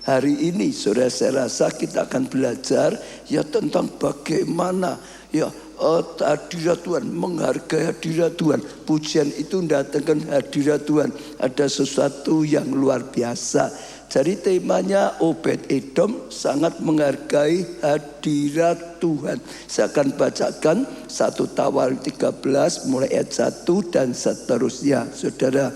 Hari ini saudara, saya rasa kita akan belajar ya tentang bagaimana ya hadirat Tuhan, menghargai hadirat Tuhan. Pujian itu mendatangkan hadirat Tuhan. Ada sesuatu yang luar biasa. Jadi temanya Obed Edom sangat menghargai hadirat Tuhan. Saya akan bacakan 1 Tawarikh 13 mulai ayat 1 dan seterusnya. Saudara,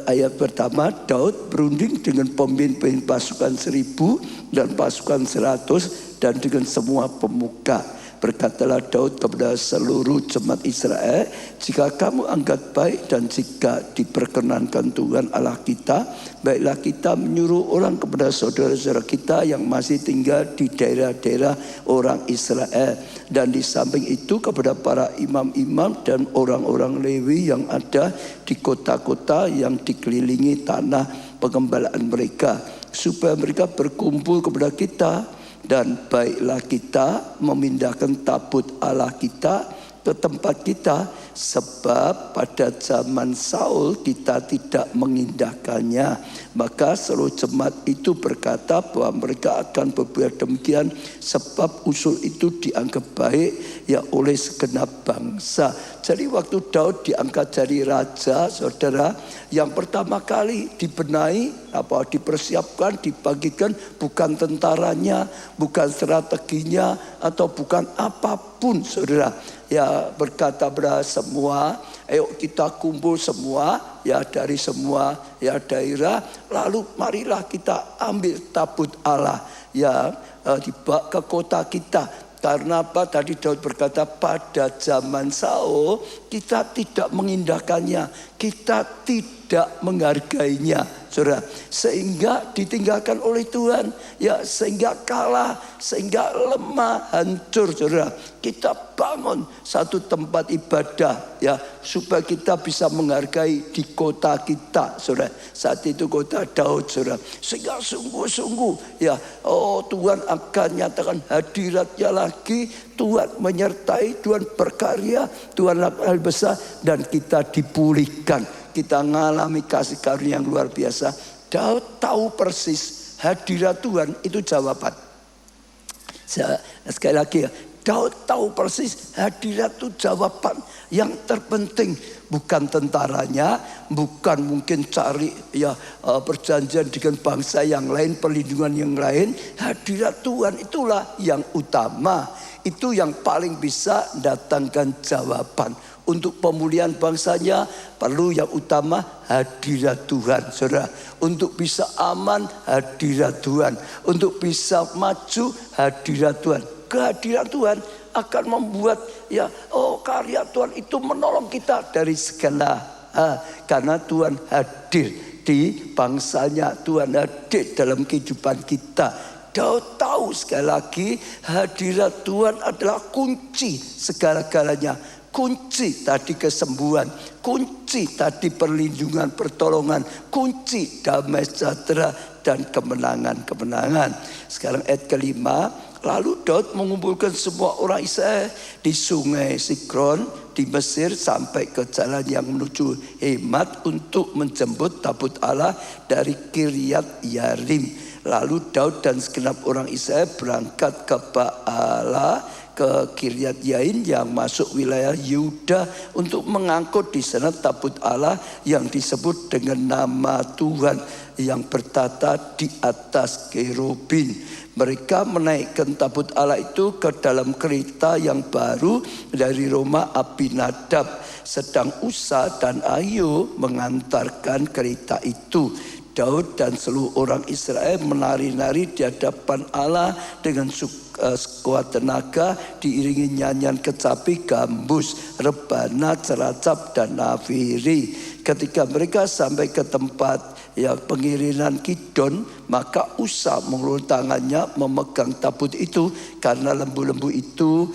ayat pertama, Daud berunding dengan pemimpin pasukan 1000 dan pasukan 100 dan dengan semua pemuka. Berkatalah Daud kepada seluruh jemaat Israel, jika kamu anggap baik dan jika diperkenankan Tuhan Allah kita, baiklah kita menyuruh orang kepada saudara-saudara kita yang masih tinggal di daerah-daerah orang Israel. Dan di samping itu kepada para imam-imam dan orang-orang Lewi yang ada di kota-kota yang dikelilingi tanah pengembalaan mereka, supaya mereka berkumpul kepada kita. Dan baiklah kita memindahkan tabut Allah kita ke tempat kita, sebab pada zaman Saul kita tidak mengindahkannya. Maka seluruh jemaat itu berkata bahwa mereka akan berbuat demikian, sebab usul itu dianggap baik ya oleh segenap bangsa. Jadi waktu Daud diangkat jadi raja, saudara, yang pertama kali dibenahi, dipersiapkan, dibagikan bukan tentaranya, bukan strateginya, atau bukan apapun, saudara. Ya, berkata pada semua, ayo kita kumpul semua ya dari semua ya daerah, lalu marilah kita ambil tabut Allah ya dibawa ke kota kita. Karena apa? Tadi Daud berkata pada zaman Saul kita tidak mengindahkannya, kita tidak menghargainya, saudara, sehingga ditinggalkan oleh Tuhan ya, sehingga kalah, sehingga lemah, hancur, saudara. Kita bangun satu tempat ibadah ya supaya kita bisa menghargai di kota kita, saudara. Saat itu kota Daud, saudara, sehingga sungguh-sungguh ya Tuhan akan nyatakan hadiratnya lagi. Tuhan menyertai, Tuhan berkarya, Tuhan lakukan hal besar, dan kita dipulihkan. Kita mengalami kasih karunia yang luar biasa. Daud tahu persis hadirat Tuhan itu jawaban. Sekali lagi ya, Daud tahu persis hadirat itu jawaban yang terpenting. Bukan tentaranya, bukan mungkin cari ya perjanjian dengan bangsa yang lain, perlindungan yang lain. Hadirat Tuhan itulah yang utama. Itu yang paling bisa datangkan jawaban. Untuk pemulihan bangsanya perlu yang utama hadirat Tuhan, saudara. Untuk bisa aman hadirat Tuhan. Untuk bisa maju hadirat Tuhan. Kehadiran Tuhan akan membuat ya karya Tuhan itu menolong kita dari segala karena Tuhan hadir di bangsanya, Tuhan hadir dalam kehidupan kita. Daud tahu sekali lagi hadirat Tuhan adalah kunci segala-galanya. Kunci tadi kesembuhan, kunci tadi perlindungan, pertolongan, kunci damai sejahtera dan kemenangan-kemenangan. Sekarang ayat kelima, lalu Daud mengumpulkan semua orang Israel di sungai Sikron di Mesir sampai ke jalan yang menuju Hemat untuk menjemput tabut Allah dari Kiryat Yarim. Lalu Daud dan segenap orang Israel berangkat ke Baala, ke Kiryat Yain yang masuk wilayah Yehuda untuk mengangkut di sana tabut Allah yang disebut dengan nama Tuhan yang bertata di atas kerubin. Mereka menaikkan tabut Allah itu ke dalam kereta yang baru dari rumah Abinadab, sedang Usa dan Ayu mengantarkan kereta itu. Daud dan seluruh orang Israel menari-nari di hadapan Allah dengan sekuat tenaga, diiringi nyanyian kecapi, gambus, rebana, ceracap, dan nafiri. Ketika mereka sampai ke tempat pengirinan Kidon, maka Usa mengulur tangannya memegang tabut itu karena lembu-lembu itu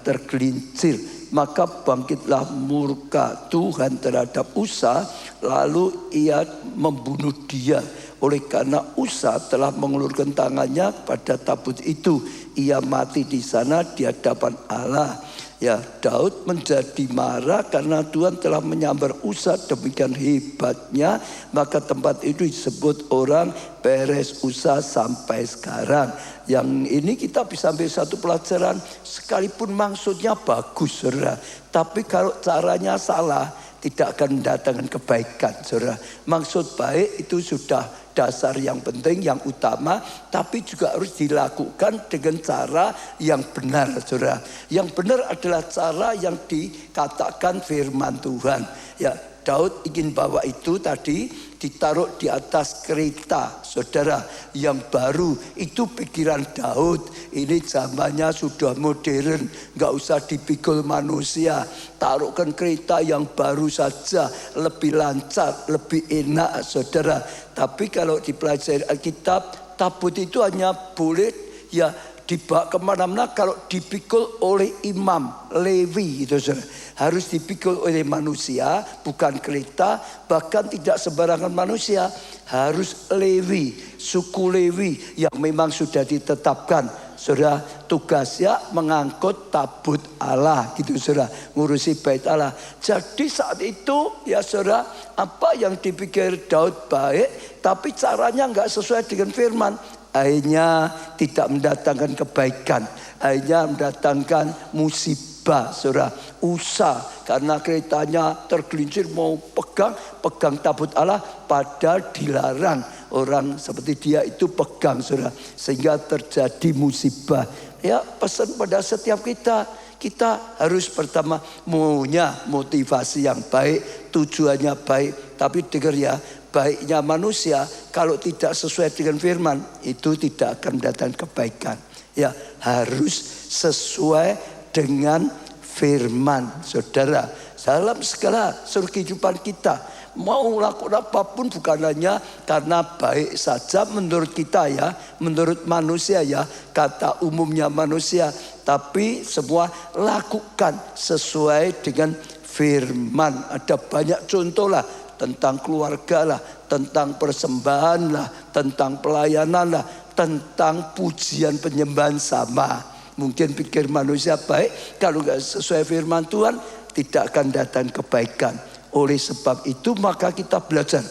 tergelincir. Maka bangkitlah murka Tuhan terhadap Usa, lalu ia membunuh dia. Oleh karena Usa telah mengulurkan tangannya pada tabut itu, ia mati di sana di hadapan Allah. Ya, Daud menjadi marah karena Tuhan telah menyambar Usa demikian hebatnya, maka tempat itu disebut orang Peres Usa sampai sekarang. Yang ini kita bisa ambil satu pelajaran, sekalipun maksudnya bagus, saudara, tapi kalau caranya salah, tidak akan mendatangkan kebaikan, saudara. Maksud baik itu sudah dasar yang penting, yang utama, tapi juga harus dilakukan dengan cara yang benar, saudara. Yang benar adalah cara yang dikatakan firman Tuhan. Ya, Daud ingin bawa itu tadi ditaruh di atas kereta, saudara, yang baru. Itu pikiran Daud. Ini zamannya sudah modern, nggak usah dipikul manusia. Taruhkan kereta yang baru saja, lebih lancar, lebih enak, saudara. Tapi kalau dipelajari Alkitab, tabut itu hanya boleh ya dibawa kemana-mana kalau dipikul oleh imam Lewi, gitu, saudara. Harus dipikul oleh manusia, bukan kereta. Bahkan tidak sembarangan manusia, harus Lewi, suku Lewi yang memang sudah ditetapkan, saudara. Tugasnya mengangkut tabut Allah, gitu, saudara, ngurusi bait Allah. Jadi saat itu ya saudara, apa yang dipikir Daud baik, tapi caranya nggak sesuai dengan firman, akhirnya tidak mendatangkan kebaikan, akhirnya mendatangkan musibah, saudara. Usa karena keretanya tergelincir mau pegang tabut Allah, padahal dilarang orang seperti dia itu pegang, saudara, sehingga terjadi musibah. Ya, pesan pada setiap kita harus pertama punya motivasi yang baik, tujuannya baik, tapi dengar ya, baiknya manusia kalau tidak sesuai dengan firman itu tidak akan mendatangkan kebaikan. Ya, harus sesuai dengan firman, saudara. Dalam segala seluruh kehidupan kita, mau lakukan apapun bukan hanya karena baik saja menurut kita ya, menurut manusia ya, kata umumnya manusia, tapi semua lakukan sesuai dengan firman. Ada banyak contoh lah, tentang keluarga lah, tentang persembahan lah, tentang pelayanan lah, tentang pujian penyembahan sama. Mungkin pikir manusia baik, kalau gak sesuai firman Tuhan tidak akan datang kebaikan. Oleh sebab itu maka kita belajar.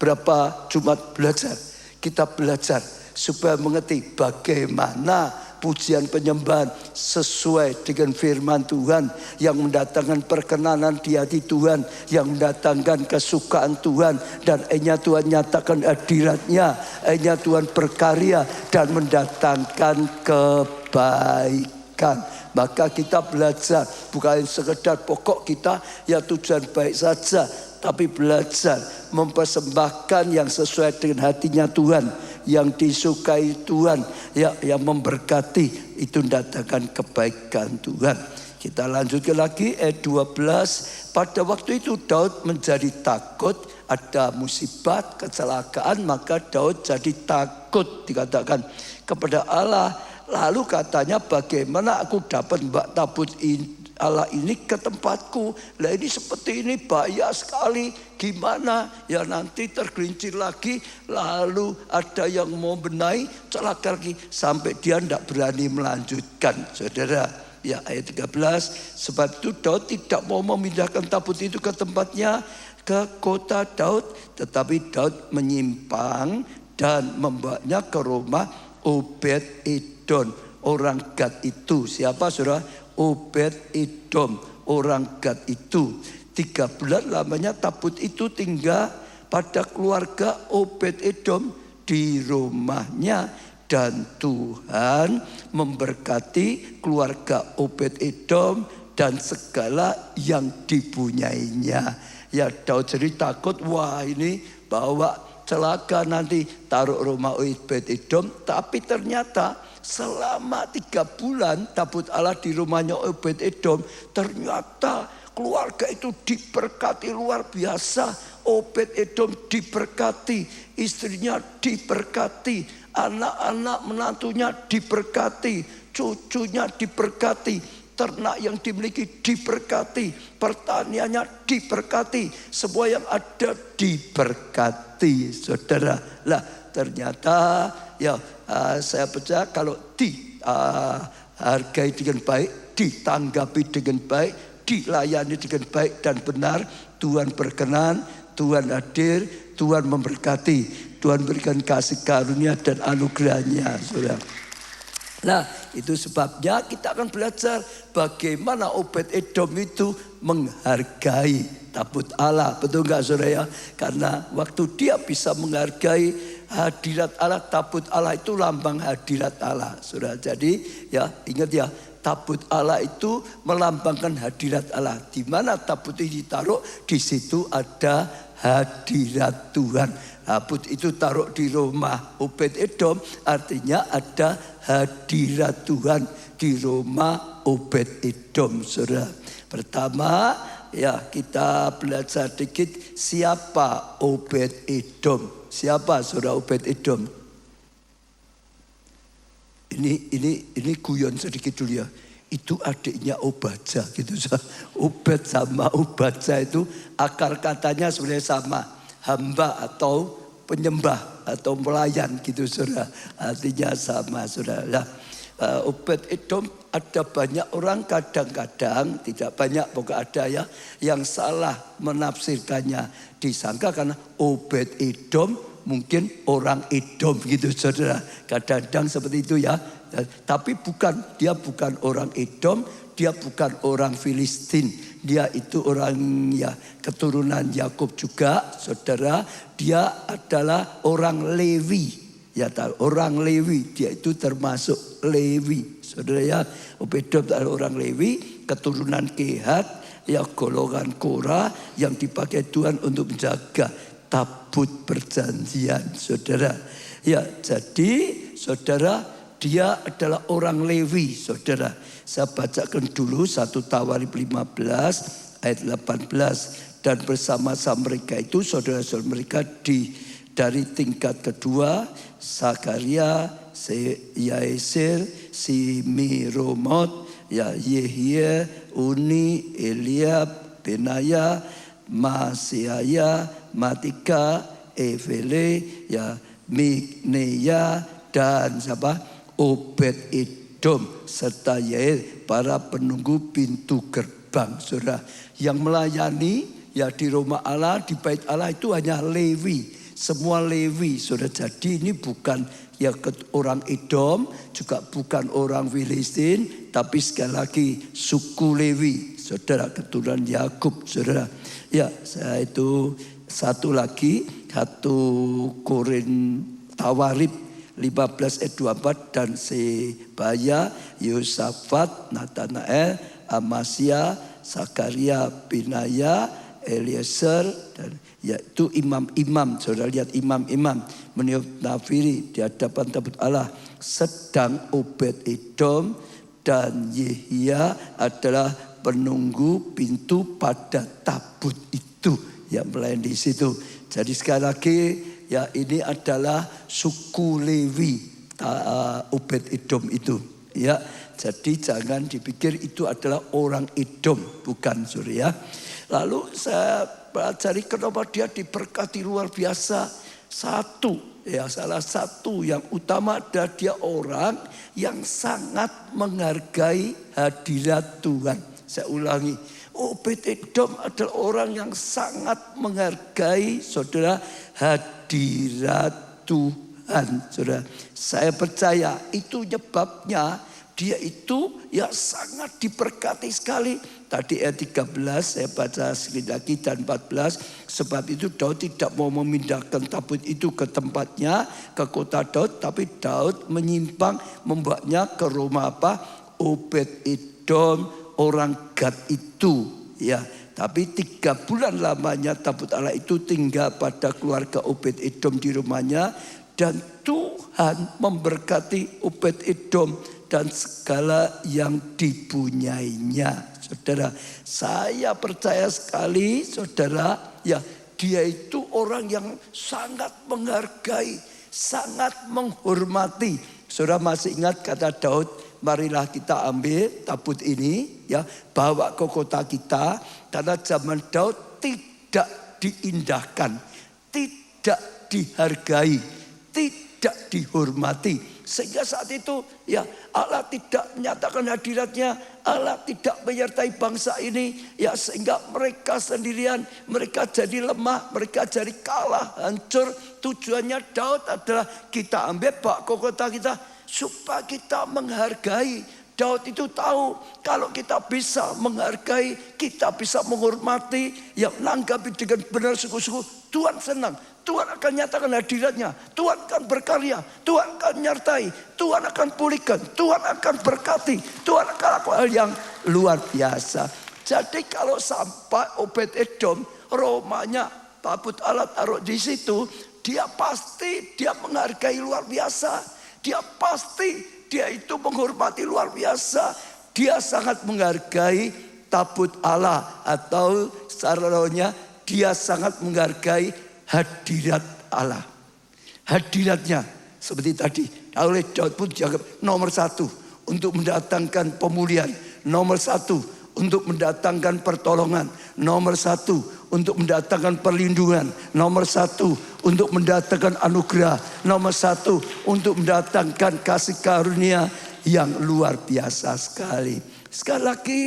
Berapa Jumat belajar? Kita belajar supaya mengerti bagaimana pujian penyembahan sesuai dengan firman Tuhan, yang mendatangkan perkenanan di hati Tuhan, yang mendatangkan kesukaan Tuhan, dan akhirnya Tuhan nyatakan hadiratnya, akhirnya Tuhan berkarya dan mendatangkan kebaikan. Maka kita belajar bukan sekedar pokok kita ya tujuan baik saja, tapi belajar mempersembahkan yang sesuai dengan hatinya Tuhan, yang disukai Tuhan, ya, yang memberkati, itu mendatangkan kebaikan Tuhan. Kita lanjutkan lagi ayat 12. Pada waktu itu Daud menjadi takut, ada musibah, kecelakaan, maka Daud jadi takut, dikatakan kepada Allah. Lalu katanya, bagaimana aku dapat membawa tabut Allah ini ke tempatku? Lah ini seperti ini bahaya sekali. Gimana? Ya nanti tergelincir lagi. Lalu ada yang mau benahi, celaka lagi. Sampai dia tidak berani melanjutkan, saudara. Ya, ayat 13. Sebab itu Daud tidak mau memindahkan tabut itu ke tempatnya, ke kota Daud. Tetapi Daud menyimpang dan membawanya ke rumah Obed Edom, orang Gad itu. Siapa, saudara? Obed Edom, orang Gad itu. 3 bulan lamanya tabut itu tinggal pada keluarga Obed Edom di rumahnya, dan Tuhan memberkati keluarga Obed Edom dan segala yang dipunyainya. Ya, Daud jadi takut, wah ini bawa celaka nanti, taruh rumah Obed Edom. Tapi ternyata selama 3 bulan tabut Allah di rumahnya Obed Edom, ternyata keluarga itu diberkati luar biasa. Obed Edom diberkati, istrinya diberkati, anak-anak menantunya diberkati, cucunya diberkati, ternak yang dimiliki diberkati, pertaniannya diberkati, semua yang ada diberkati, saudara. Lah ternyata ya saya percaya kalau dihargai dengan baik, ditanggapi dengan baik, dilayani dengan baik dan benar. Tuhan berkenan, Tuhan hadir, Tuhan memberkati, Tuhan berikan kasih karunia dan anugerahnya, saudara. Nah, itu sebabnya kita akan belajar bagaimana Obed-Edom itu menghargai tabut Allah. Betul nggak saudara ya? Karena waktu dia bisa menghargai hadirat Allah, tabut Allah itu lambang hadirat Allah, saudara. Jadi ya ingat ya, tabut Allah itu melambangkan hadirat Allah. Di mana tabut ini ditaruh, di situ ada hadirat Tuhan. Tabut itu taruh di rumah Obed-Edom, artinya ada hadirat Tuhan di rumah Obed-Edom, saudara. Pertama, ya kita belajar dikit siapa Obed-Edom. Siapa saudara Obed-Edom? Ini guyon sedikit dulu ya. Itu adiknya Obadja gitu. Obed sama Obadja itu akar katanya sebenarnya sama. Hamba atau penyembah atau pelayan gitu saudara. Artinya sama saudara. Nah, Obed-Edom ada banyak orang kadang-kadang, tidak banyak pokok ada ya, yang salah menafsirkannya. Disangka karena Obed-Edom mungkin orang Edom gitu saudara. Kadang-kadang seperti itu ya. Tapi bukan, dia bukan orang Edom, dia bukan orang Filistin. Dia itu orang ya keturunan Yakub juga, saudara. Dia adalah orang Lewi. Ya, orang Lewi, dia itu termasuk Lewi, saudara ya. Obed-Edom adalah orang Lewi, keturunan Kehat, ya golongan Korah yang dipakai Tuhan untuk menjaga tabut perjanjian, saudara. Ya, jadi saudara, dia adalah orang Lewi, saudara. Saya bacakan dulu 1 Tawarikh 15 ayat 18. Dan bersama-sama mereka itu saudara-saudara mereka dari tingkat kedua, Sakaria, Yaesir, Simiromot, ya Yehia, Uni, Eliab, Benaya, Maaseiah, Matika, Evele, ya Mikneya, dan siapa? Obed-Edom serta Yael, para penunggu pintu gerbang, saudara. Yang melayani ya di rumah Allah, di bait Allah itu hanya Lewi, semua Lewi, saudara. Jadi ini bukan ya orang Edom, juga bukan orang Filistin, tapi sekali lagi suku Lewi, saudara, keturunan Yakub, saudara. Ya, saya itu satu lagi, 1 Tawarikh 15 ayat 24, dan Sebaya, Yosafat, Natanael, Amasya, Sakaria, Binaya, Eliezer, dan yaitu imam-imam. Saudara lihat imam-imam meniup nafiri di hadapan tabut Allah. Sedang Obed-Edom dan Yehia adalah penunggu pintu pada tabut itu yang melayani di situ. Jadi sekali lagi ya, ini adalah suku Lewi, Obed-Edom itu. Ya, jadi jangan dipikir itu adalah orang Edom, bukan, saudara ya. Lalu saya pelajari kenapa dia diberkati luar biasa. Salah satu yang utama adalah dia orang yang sangat menghargai hadirat Tuhan. Saya ulangi, Obed-Edom adalah orang yang sangat menghargai, saudara, hadirat Tuhan, saudara. Saya percaya itu nyebabnya dia itu ya sangat diberkati sekali. Tadi ayat 13 saya baca sekali lagi dan 14. Sebab itu Daud tidak mau memindahkan tabut itu ke tempatnya, ke kota Daud. Tapi Daud menyimpang membawanya ke rumah apa? Obed-Edom, orang Gad itu. Ya, tapi 3 bulan lamanya tabut Allah itu tinggal pada keluarga Obed-Edom di rumahnya. Dan Tuhan memberkati Obed-Edom dan segala yang dipunyainya. Saudara, saya percaya sekali, saudara, ya dia itu orang yang sangat menghargai, sangat menghormati. Saudara masih ingat kata Daud, marilah kita ambil tabut ini, ya, bawa ke kota kita. Karena zaman Daud tidak diindahkan, tidak dihargai, tidak dihormati Sehingga saat itu ya Allah tidak menyatakan hadiratnya, Allah tidak menyertai bangsa ini, ya sehingga mereka sendirian, mereka jadi lemah, mereka jadi kalah, hancur. Tujuannya Daud adalah kita ambil kota kita supaya kita menghargai. Daud itu tahu kalau kita bisa menghargai, kita bisa menghormati, yang menanggapi dengan benar sungguh-sungguh, Tuhan senang. Tuhan akan nyatakan hadiratnya, Tuhan akan berkarya, Tuhan akan menyertai, Tuhan akan pulihkan, Tuhan akan berkati, Tuhan akan lakukan hal yang luar biasa. Jadi kalau sampai Obed-Edom, rumahnya tabut Allah taruh di situ, dia pasti dia menghargai luar biasa. Dia pasti dia itu menghormati luar biasa. Dia sangat menghargai tabut Allah, atau secara rohnya dia sangat menghargai hadirat Allah. Hadiratnya seperti tadi oleh Daud pun dianggap nomor satu untuk mendatangkan pemulihan, nomor satu untuk mendatangkan pertolongan, nomor satu untuk mendatangkan perlindungan, nomor satu untuk mendatangkan anugerah, nomor satu untuk mendatangkan kasih karunia yang luar biasa sekali. Sekali lagi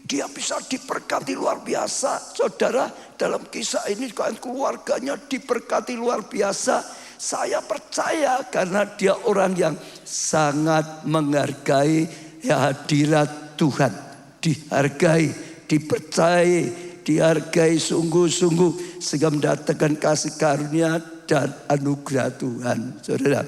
dia bisa diberkati luar biasa. Saudara, dalam kisah ini keluarganya diberkati luar biasa. Saya percaya karena dia orang yang sangat menghargai hadirat Tuhan. Dihargai, dipercayai, dihargai sungguh-sungguh sehingga mendatangkan kasih karunia dan anugerah Tuhan. Saudara,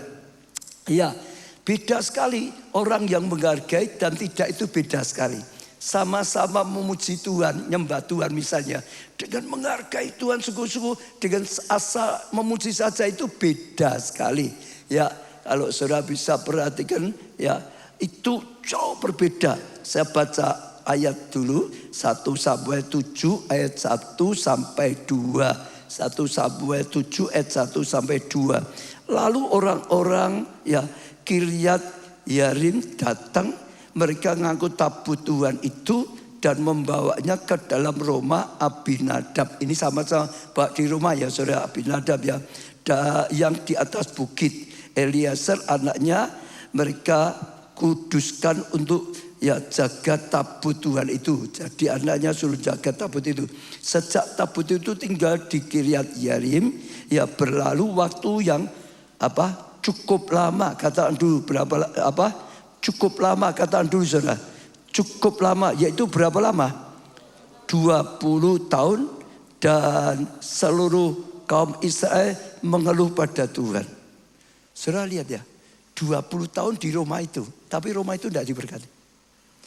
ya beda sekali orang yang menghargai dan tidak, itu beda sekali. Sama-sama memuji Tuhan, nyembah Tuhan misalnya, dengan menghargai Tuhan sungguh-sungguh, dengan asal memuji saja itu beda sekali. Ya, kalau saudara bisa perhatikan, ya itu jauh berbeda. Saya baca ayat dulu, 1 Samuel 7 ayat 1 sampai 2. 1 Samuel 7 ayat 1 sampai 2. Lalu orang-orang ya Kiryat Yarim datang, mereka ngangkut tabut Tuhan itu dan membawanya ke dalam rumah Abinadab. Ini sama-sama bawa di rumah ya saudara, Abinadab ya, yang di atas bukit. Eliezer anaknya mereka kuduskan untuk ya jaga tabut Tuhan itu. Jadi anaknya suruh jaga tabut itu. Sejak tabut itu tinggal di Kiryat Yarim, ya berlalu waktu yang cukup lama. Katakan dulu berapa cukup lama, katakan dulu saudara. Cukup lama, yaitu berapa lama? 20 tahun dan seluruh kaum Israel mengeluh pada Tuhan. Saudara lihat ya, 20 tahun di rumah itu, tapi rumah itu tidak diberkati.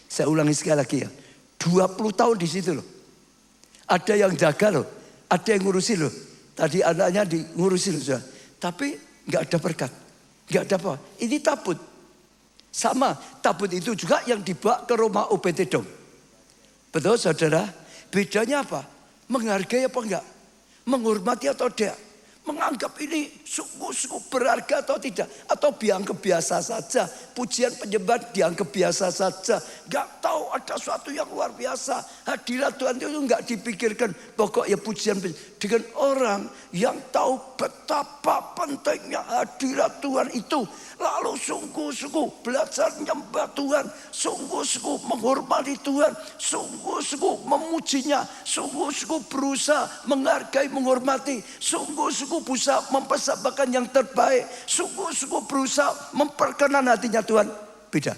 Saya ulangi sekali lagi ya. 20 tahun di situ loh. Ada yang jaga loh. Ada yang ngurusin loh. Tadi anaknya ngurusin loh. Saudara. Tapi nggak ada berkat. Nggak ada apa. Ini tabut. Sama tabut itu juga yang dibawa ke rumah Obed-Edom. Betul saudara? Bedanya apa? Menghargai apa enggak? Menghormati atau tidak? Menganggap ini sungguh-sungguh berharga atau tidak? Atau dianggap biasa saja? Pujian penyembah dianggap biasa saja? Gak tahu ada sesuatu yang luar biasa. Hadirat Tuhan itu gak dipikirkan. Pokoknya pujian dengan orang yang tahu betapa pentingnya hadirat Tuhan itu. Lalu sungguh-sungguh belajar menyembah Tuhan. Sungguh-sungguh menghormati Tuhan. Sungguh-sungguh memujinya. Sungguh-sungguh berusaha menghargai, menghormati. Sungguh-sungguh berusaha mempersembahkan yang terbaik. Sungguh-sungguh berusaha memperkenan hatinya Tuhan. Beda.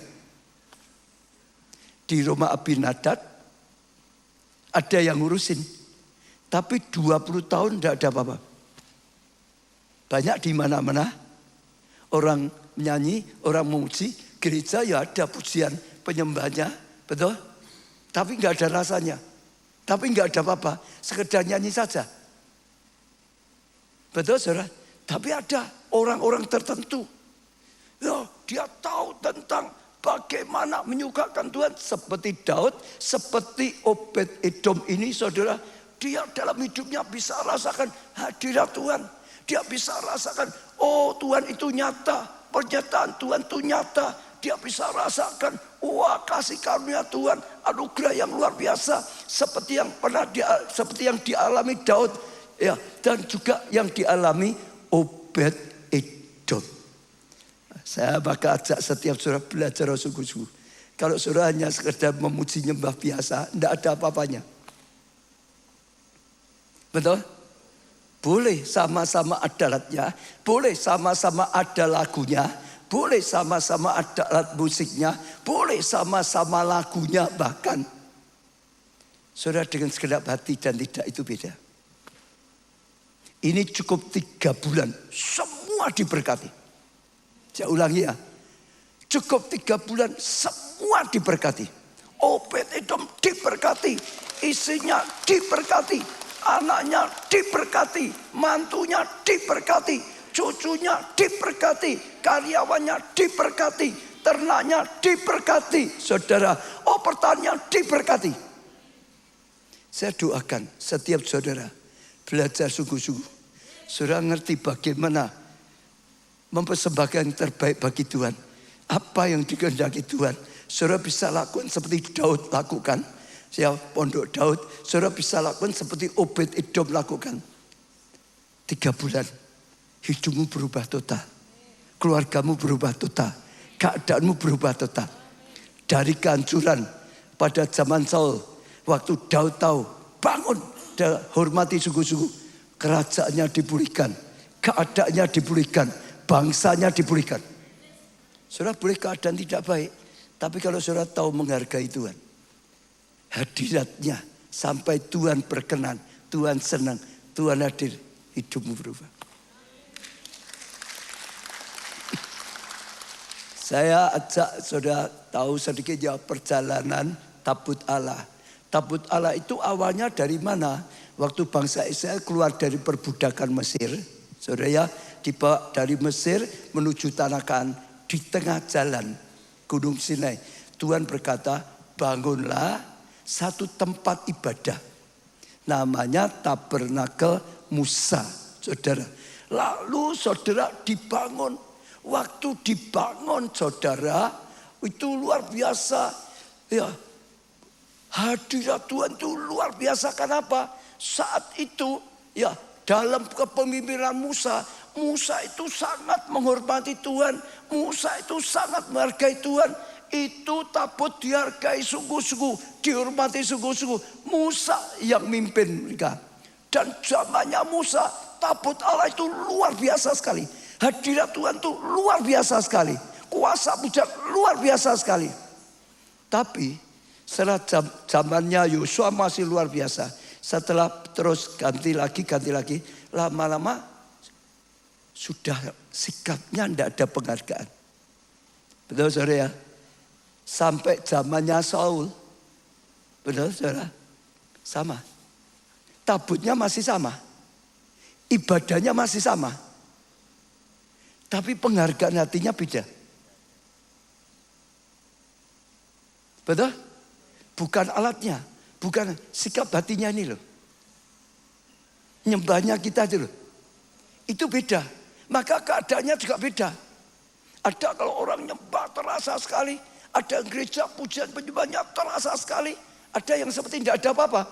Di rumah Abinadab ada yang ngurusin. Tapi 20 tahun tidak ada apa-apa. Banyak di mana-mana orang menyanyi, orang memuji, gereja ya ada pujian penyembahnya, betul? Tapi nggak ada rasanya, tapi nggak ada apa-apa, sekedar nyanyi saja, betul saudara? Tapi ada orang-orang tertentu, ya dia tahu tentang bagaimana menyukakan Tuhan, seperti Daud, seperti Obed-Edom ini saudara, dia dalam hidupnya bisa rasakan hadirat Tuhan. Dia bisa rasakan, oh Tuhan itu nyata, pernyataan Tuhan itu nyata. Dia bisa rasakan, wah kasih karunia Tuhan, anugerah yang luar biasa, seperti yang dialami Daud, ya, dan juga yang dialami Obed-Edom. Saya bakal ajak setiap saudara belajar sungguh-sungguh. Kalau saudara hanya sekedar memuji nyembah biasa, tidak ada apa-apanya. Betul? Boleh sama-sama ada alatnya, boleh sama-sama ada lagunya, boleh sama-sama ada alat musiknya, boleh sama-sama lagunya bahkan. Saudara dengan segenap hati dan tidak itu beda. Ini cukup 3 bulan, semua diberkati. Saya ulangi ya, cukup 3 bulan semua diberkati. Obed-Edom diberkati, isinya diberkati, anaknya diberkati, mantunya diberkati, cucunya diberkati, karyawannya diberkati, ternaknya diberkati. Saudara, pertanian diberkati. Saya doakan setiap saudara belajar sungguh-sungguh. Saudara ngerti bagaimana mempersembahkan yang terbaik bagi Tuhan. Apa yang dikehendaki Tuhan. Saudara bisa lakukan seperti Daud lakukan. Saya pondok Daud. Saudara bisa lakukan seperti Obed-Edom lakukan. 3 bulan. Hidupmu berubah total. Keluargamu berubah total. Keadaanmu berubah total. Dari kehancuran pada zaman Saul. Waktu Daud tahu. Bangun. Dan hormati sungguh-sungguh. Kerajaannya dipulihkan. Keadaannya dipulihkan. Bangsanya dipulihkan. Saudara boleh keadaan tidak baik. Tapi kalau saudara tahu menghargai Tuhan. Hadiratnya sampai Tuhan berkenan. Tuhan senang. Tuhan hadir. Hidupmu berubah. Saya ajak saudara tahu sedikit ya perjalanan tabut Allah. Tabut Allah itu awalnya dari mana? Waktu bangsa Israel keluar dari perbudakan Mesir. Saudara ya. Dibawa dari Mesir menuju tanah Kanaan di tengah jalan Gunung Sinai. Tuhan berkata, bangunlah satu tempat ibadah. Namanya Tabernakel Musa, saudara. Lalu saudara dibangun. Waktu dibangun saudara, itu luar biasa. Ya, hadirat Tuhan itu luar biasa. Kenapa? Saat itu, ya dalam kepemimpinan Musa, Musa itu sangat menghormati Tuhan. Musa itu sangat menghargai Tuhan. Itu tabut dihargai sungguh-sungguh. Dihormati sungguh-sungguh. Musa yang mimpin mereka. Dan zamannya Musa, tabut Allah itu luar biasa sekali. Hadirat Tuhan itu luar biasa sekali. Kuasa mujizat luar biasa sekali. Tapi setelah zamannya Yosua masih luar biasa. Setelah terus ganti lagi. Lama-lama sudah sikapnya tidak ada penghargaan. Betul saudara ya? Sampai zamannya Saul. Betul saudara? Sama. Tabutnya masih sama. Ibadahnya masih sama. Tapi penghargaan hatinya beda. Betul? Bukan alatnya. Bukan sikap hatinya ini loh. Nyembahnya kita itu loh. Itu beda. Maka keadaannya juga beda. Ada kalau orang nyembah terasa sekali. Ada gereja pujian penyembahnya terasa sekali. Ada yang seperti tidak ada apa-apa.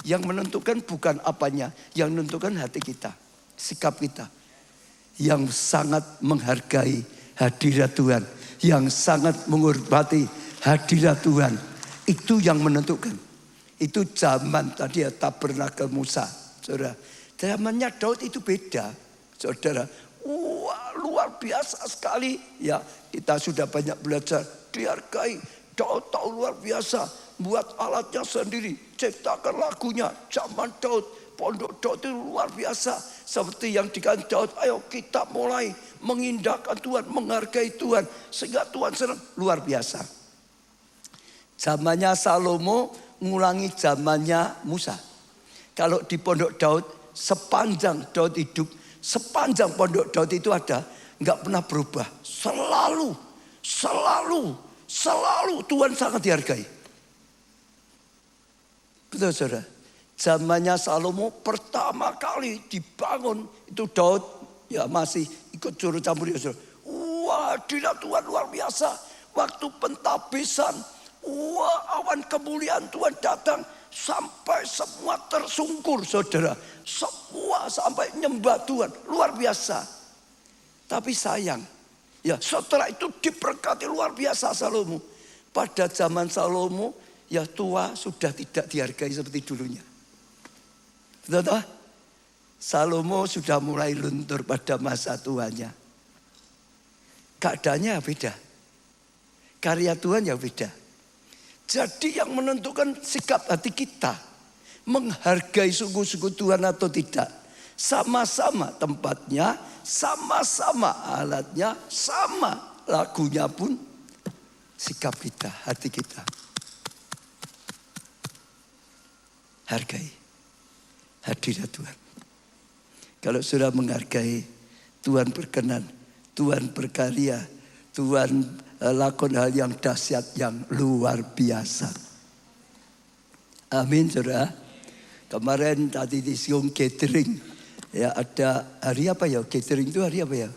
Yang menentukan bukan apanya. Yang menentukan hati kita. Sikap kita. Yang sangat menghargai hadirat Tuhan. Yang sangat menghormati hadirat Tuhan. Itu yang menentukan. Itu zaman tadi ya Tabernakel Musa. Saudara. Zamannya Daud itu beda. Saudara, wah luar biasa sekali. Ya kita sudah banyak belajar. Dihargai. Daud tahu luar biasa. Buat alatnya sendiri. Ciptakan lagunya. Zaman Daud. Pondok Daud itu luar biasa. Seperti yang dikatakan Daud. Ayo kita mulai mengindahkan Tuhan. Menghargai Tuhan. Sehingga Tuhan senang. Luar biasa. Zamannya Salomo ngulangi zamannya Musa. Kalau di Pondok Daud. Sepanjang Daud hidup. Sepanjang Pondok Daud itu ada, nggak pernah berubah. Selalu Tuhan sangat dihargai. Betul saudara. Zamannya Salomo pertama kali dibangun itu Daud ya masih ikut campur saudara. Wah, hadirat Tuhan luar biasa. Waktu pentabisan, wah awan kemuliaan Tuhan datang. Sampai semua tersungkur saudara. Semua sampai nyembah Tuhan. Luar biasa. Tapi sayang. Ya, setelah itu diberkati luar biasa Salomo. Pada zaman Salomo, ya tua sudah tidak dihargai seperti dulunya. Betul tak? Salomo sudah mulai luntur pada masa tuanya. Keadaannya beda. Karya Tuhan yang beda. Jadi yang menentukan sikap hati kita, menghargai sungguh-sungguh Tuhan atau tidak. Sama-sama tempatnya, sama-sama alatnya, sama lagunya pun sikap kita, hati kita. Hargai hadirat Tuhan. Kalau sudah menghargai, Tuhan berkenan, Tuhan berkarya, Tuhan lakukan hal yang dahsyat, yang luar biasa. Amin, saudara. Kemarin tadi di Siung Catering, ya ada hari apa ya? Catering itu hari apa ya?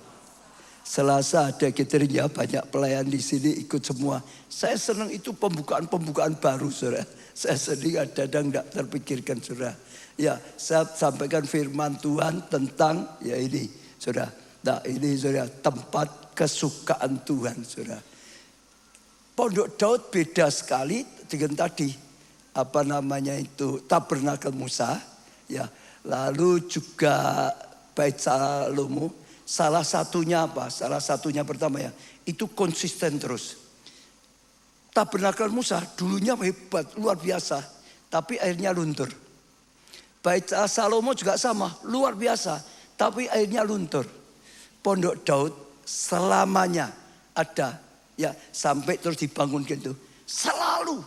Selasa ada catering, ya banyak pelayan di sini ikut semua. Saya senang itu pembukaan baru, saudara. Saya sedih kadang tidak terpikirkan, saudara. Ya, saya sampaikan firman Tuhan tentang ya ini, saudara. Nah ini saudara, tempat kesukaan Tuhan, saudara. Pondok Daud beda sekali dengan tadi, apa namanya itu, Tabernakel Musa, ya. Lalu juga Bait Salomo, salah satunya apa? Salah satunya pertama ya, itu konsisten terus. Tabernakel Musa dulunya hebat, luar biasa, tapi akhirnya luntur. Bait Salomo juga sama, luar biasa, tapi akhirnya luntur. Pondok Daud selamanya ada, ya sampai terus dibangun gitu. Selalu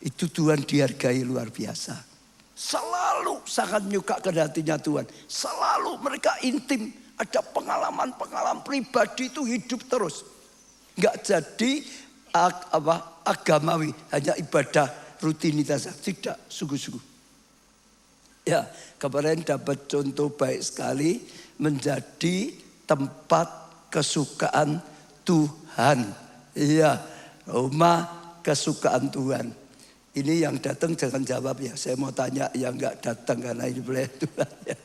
itu Tuhan dihargai luar biasa. Selalu sangat menyukakan hatinya Tuhan. Selalu mereka intim, ada pengalaman-pengalaman pribadi itu hidup terus. Enggak jadi agamawi, hanya ibadah rutinitas, tidak, sungguh-sungguh. Ya, kemarin dapat contoh baik sekali, menjadi tempat kesukaan Tuhan. Iya, rumah kesukaan Tuhan. Ini yang datang jangan jawab ya. Saya mau tanya yang enggak datang karena ini boleh Tuhan ya.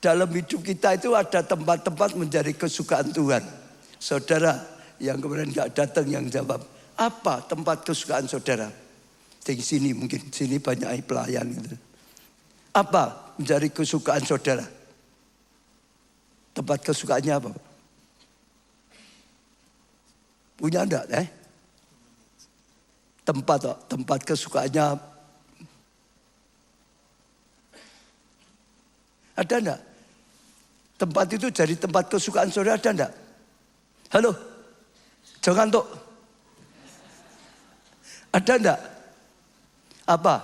Dalam hidup kita itu ada tempat-tempat menjadi kesukaan Tuhan. Saudara yang kemarin enggak datang yang jawab. Apa tempat kesukaan saudara? Di sini mungkin, sini banyak pelayan gitu. Apa menjadi kesukaan saudara? Tempat kesukaannya apa? Punya enggak? Tempat kesukaannya ada enggak? Tempat itu jadi tempat kesukaan saudara, ada enggak? Halo? Jangan tuh. Ada enggak? Apa?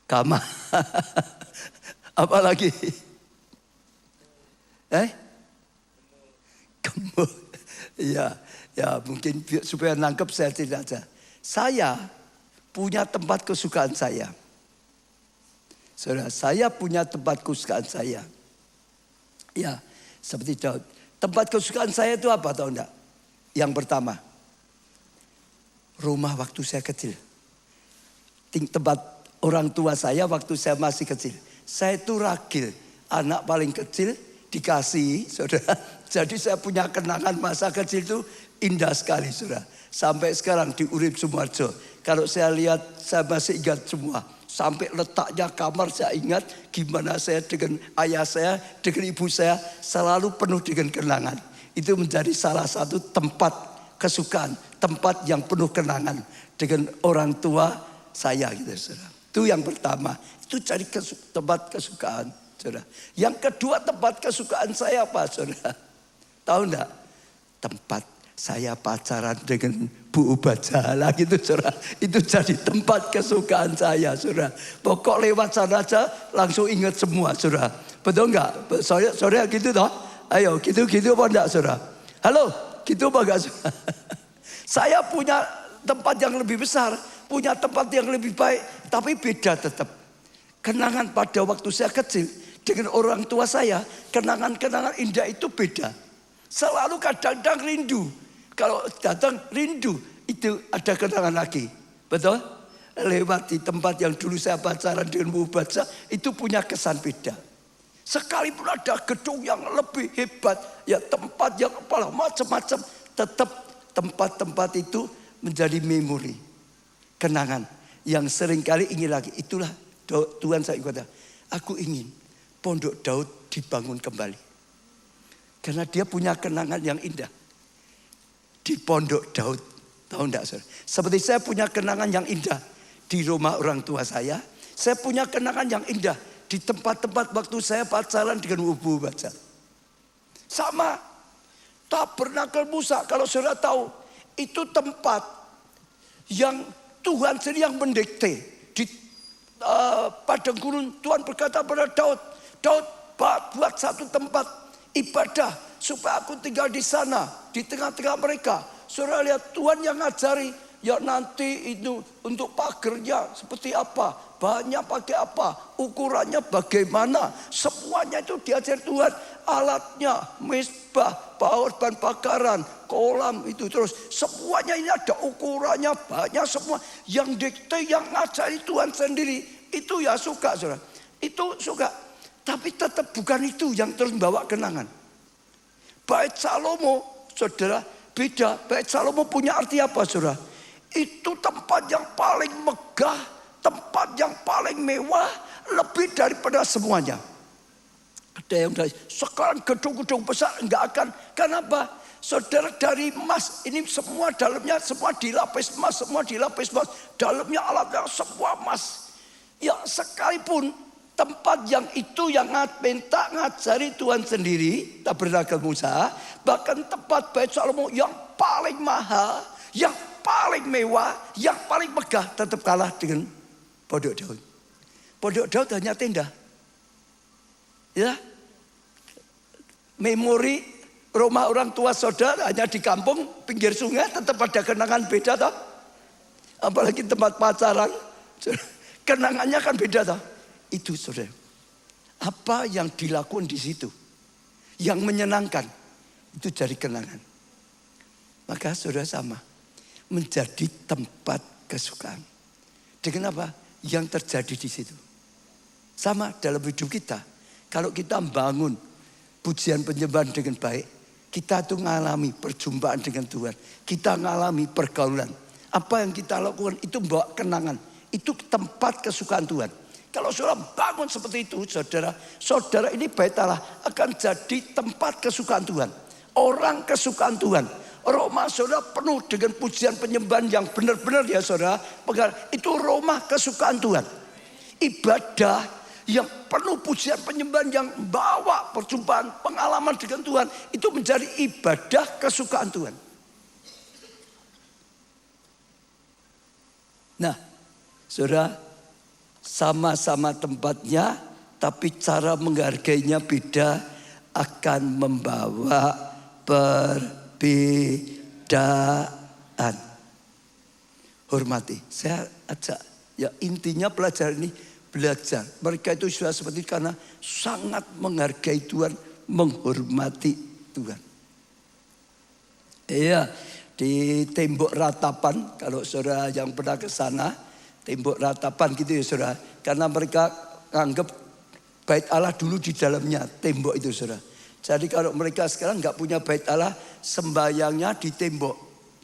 Kamar. Apa lagi? Gemuk. Ya mungkin supaya nangkep saya tidak ada. Saya punya tempat kesukaan saya. Saudara, saya punya tempat kesukaan saya. Ya, seperti Daud. Tempat kesukaan saya itu apa tahu enggak? Yang pertama, rumah waktu saya kecil. Tempat orang tua saya waktu saya masih kecil. Saya itu ragil, anak paling kecil dikasih, saudara. Jadi saya punya kenangan masa kecil itu indah sekali, saudara. Sampai sekarang di Urip Sumoharjo. Kalau saya lihat, saya masih ingat semua. Sampai letaknya kamar saya ingat gimana saya dengan ayah saya, dengan ibu saya selalu penuh dengan kenangan. Itu menjadi salah satu tempat kesukaan, tempat yang penuh kenangan dengan orang tua saya gitu, saudara. Itu yang pertama, itu cari tempat kesukaan, saudara. Yang kedua tempat kesukaan saya apa, saudara? Tahu enggak? Tempat saya pacaran dengan Bu Ubadzalah gitu, saudara. Itu jadi tempat kesukaan saya, saudara. Pokok lewat sana aja langsung ingat semua, saudara. Betul enggak? Saudara gitu toh? Ayo, gitu apa enggak, saudara? Halo, gitu apa enggak, saudara? Saya punya tempat yang lebih besar, punya tempat yang lebih baik, tapi beda tetap. Kenangan pada waktu saya kecil dengan orang tua saya, kenangan-kenangan indah itu beda. Selalu kadang-kadang rindu. Kalau datang rindu, itu ada kenangan lagi. Betul? Lewat di tempat yang dulu saya pacaran dengan Bu Ubadzalah, itu punya kesan beda. Sekalipun ada gedung yang lebih hebat, ya tempat yang apalah macam-macam, tetap tempat-tempat itu menjadi memori, kenangan yang seringkali ingin lagi. Itulah Tuhan saya kata, aku ingin Pondok Daud dibangun kembali. Karena dia punya kenangan yang indah di Pondok Daud. Tahu enggak saudara? Seperti saya punya kenangan yang indah di rumah orang tua saya. Saya punya kenangan yang indah di tempat-tempat waktu saya pacaran dengan Ubu Baca. Sama. Tabernakel Musa, kalau saudara tahu, itu tempat yang Tuhan sendiri yang mendikte. Di padang gurun Tuhan berkata pada Daud, Daud buat satu tempat ibadah supaya aku tinggal di sana, di tengah-tengah mereka. Saudara lihat Tuhan yang ngajari, ya nanti itu untuk pagernya seperti apa, bahannya pakai apa, ukurannya bagaimana, semuanya itu diajar Tuhan. Alatnya, mesbah, bahan bakaran, kolam itu terus semuanya ini ada ukurannya, banyak semua yang dikte, yang ngajari Tuhan sendiri. Itu ya suka saudara, itu suka. Tapi tetap bukan itu yang terus membawa kenangan. Bait Salomo saudara beda. Bait Salomo punya arti apa saudara? Itu tempat yang paling megah, tempat yang paling mewah, lebih daripada semuanya. Ada yang sekarang gedung-gedung besar enggak akan. Kenapa? Saudara dari emas, ini semua dalamnya semua dilapis emas, semua dilapis emas. Dalamnya alatnya semua emas. Ya sekalipun tempat yang itu yang minta ngajari Tuhan sendiri, Tabernakel Musa, bahkan tempat Bait Salomo yang paling mahal, yang paling mewah, yang paling megah, tetap kalah dengan Pondok Daud. Pondok Daud hanya tenda. Ya. Memori rumah orang tua saudara hanya di kampung pinggir sungai, tetap ada kenangan beda toh. Apalagi tempat pacaran, kenangannya kan beda toh. Itu saudara. Apa yang dilakukan di situ yang menyenangkan itu jadi kenangan. Maka saudara sama, menjadi tempat kesukaan. Dengan apa? Yang terjadi di situ. Sama dalam hidup kita. Kalau kita membangun pujian penyembahan dengan baik, kita tuh ngalami perjumpaan dengan Tuhan. Kita ngalami pergaulan. Apa yang kita lakukan itu membawa kenangan. Itu tempat kesukaan Tuhan. Kalau saudara bangun seperti itu, saudara ini Bait Allah akan jadi tempat kesukaan Tuhan. Orang kesukaan Tuhan. Rumah saudara penuh dengan pujian penyembahan yang benar-benar ya saudara. Itu rumah kesukaan Tuhan. Ibadah yang penuh pujian penyembahan yang bawa perjumpaan, pengalaman dengan Tuhan. Itu menjadi ibadah kesukaan Tuhan. Nah, saudara, sama-sama tempatnya, tapi cara menghargainya beda, akan membawa perbedaan. Hormati. Saya ajak, ya intinya pelajaran ini belajar. Mereka itu sudah seperti itu karena sangat menghargai Tuhan, menghormati Tuhan. Iya, di tembok ratapan, kalau saudara yang pernah ke sana, tembok ratapan gitu ya saudara. Karena mereka anggap Bait Allah dulu di dalamnya tembok itu saudara. Jadi kalau mereka sekarang nggak punya Bait Allah, sembayangnya di tembok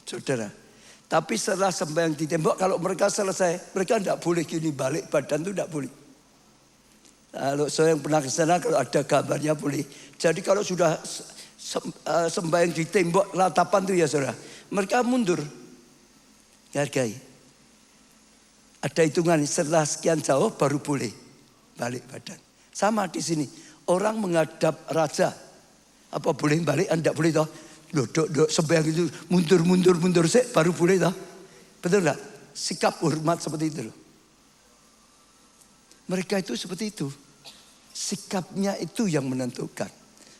saudara. Tapi setelah sembahyang di tembok, kalau mereka selesai, mereka tidak boleh gini balik badan itu tidak boleh. Kalau saya yang pernah ke sana, kalau ada gambarnya boleh. Jadi kalau sudah sembahyang di tembok ratapan itu ya saudara, mereka mundur, hargai. Ada hitungan setelah sekian jauh baru boleh balik badan. Sama di sini, orang menghadap raja, apa boleh balik? Tidak boleh toh. Duduk sembahyang itu mundur sih baru boleh toh. Betul enggak? Sikap hormat seperti itu loh. Mereka itu seperti itu. Sikapnya itu yang menentukan.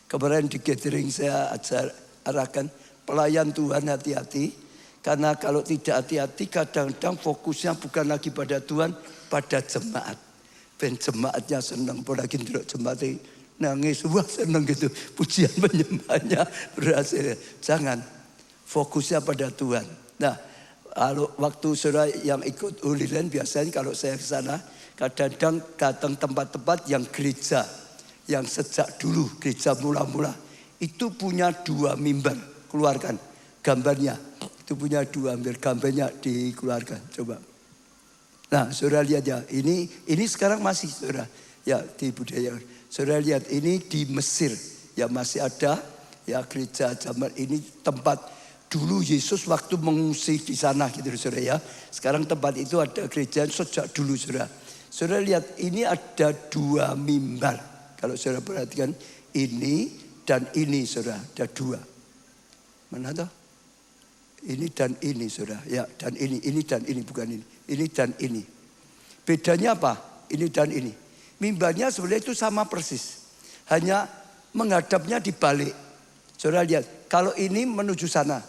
Kemarin di gathering saya arahkan pelayan Tuhan hati-hati. Karena kalau tidak hati-hati kadang-kadang fokusnya bukan lagi pada Tuhan, pada jemaat. Ben jemaatnya senang, apalagi duduk jemaat nangis, wah senang gitu. Pujian penyembahnya berhasil. Jangan, fokusnya pada Tuhan. Nah, kalau waktu saudara yang ikut Holy Land, biasanya kalau saya ke sana, kadang-kadang datang tempat-tempat yang gereja, yang sejak dulu gereja mula-mula itu punya 2 mimbar. Keluarkan gambarnya. Itu punya 2 mimbar, gambarnya dikeluarkan. Coba. Nah, saudara lihat ya, ini sekarang masih saudara ya di budaya. Saudara lihat ini di Mesir ya masih ada ya gereja zaman ini tempat dulu Yesus waktu mengungsi di sana gitu saudara ya. Sekarang tempat itu ada gereja sejak dulu saudara. Saudara lihat ini ada 2 mimbar. Kalau saudara perhatikan ini dan ini saudara ada 2. Mana tuh? Ini dan ini saudara. Ya dan ini dan ini bukan ini. Ini dan ini. Bedanya apa? Ini dan ini. Mimbarnya sebenarnya itu sama persis. Hanya menghadapnya dibalik. Saudara lihat. Kalau ini menuju sana.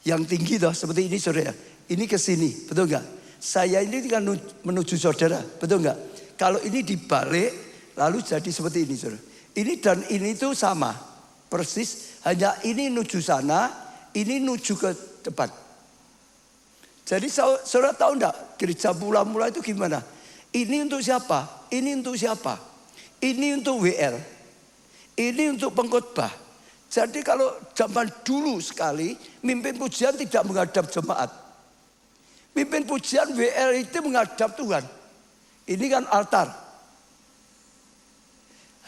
Yang tinggi toh seperti ini saudara. Ini ke sini. Betul enggak? Saya ini kan menuju saudara. Betul enggak? Kalau ini dibalik. Lalu jadi seperti ini saudara. Ini dan ini itu sama. Persis. Hanya ini menuju sana. Ini menuju ke depan. Jadi saudara tahu enggak? Gereja mula-mula itu gimana? Ini untuk siapa? Ini untuk siapa? Ini untuk WL. Ini untuk pengkhotbah. Jadi kalau zaman dulu sekali, mimpin pujian tidak menghadap jemaat. Mimpin pujian WL itu menghadap Tuhan. Ini kan altar.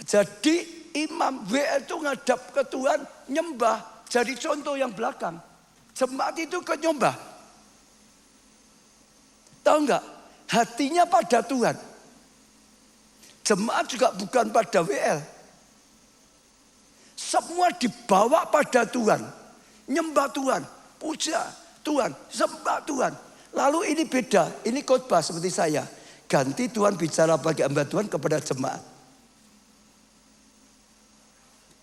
Jadi imam WL itu menghadap ke Tuhan, nyembah. Jadi contoh yang belakang. Jemaat itu ke nyembah. Tahu enggak? Hatinya pada Tuhan. Jemaat juga bukan pada WL. Semua dibawa pada Tuhan. Nyembah Tuhan. Puja Tuhan. Sembah Tuhan. Lalu ini beda. Ini khotbah seperti saya. Ganti Tuhan bicara bagi hamba Tuhan kepada jemaat.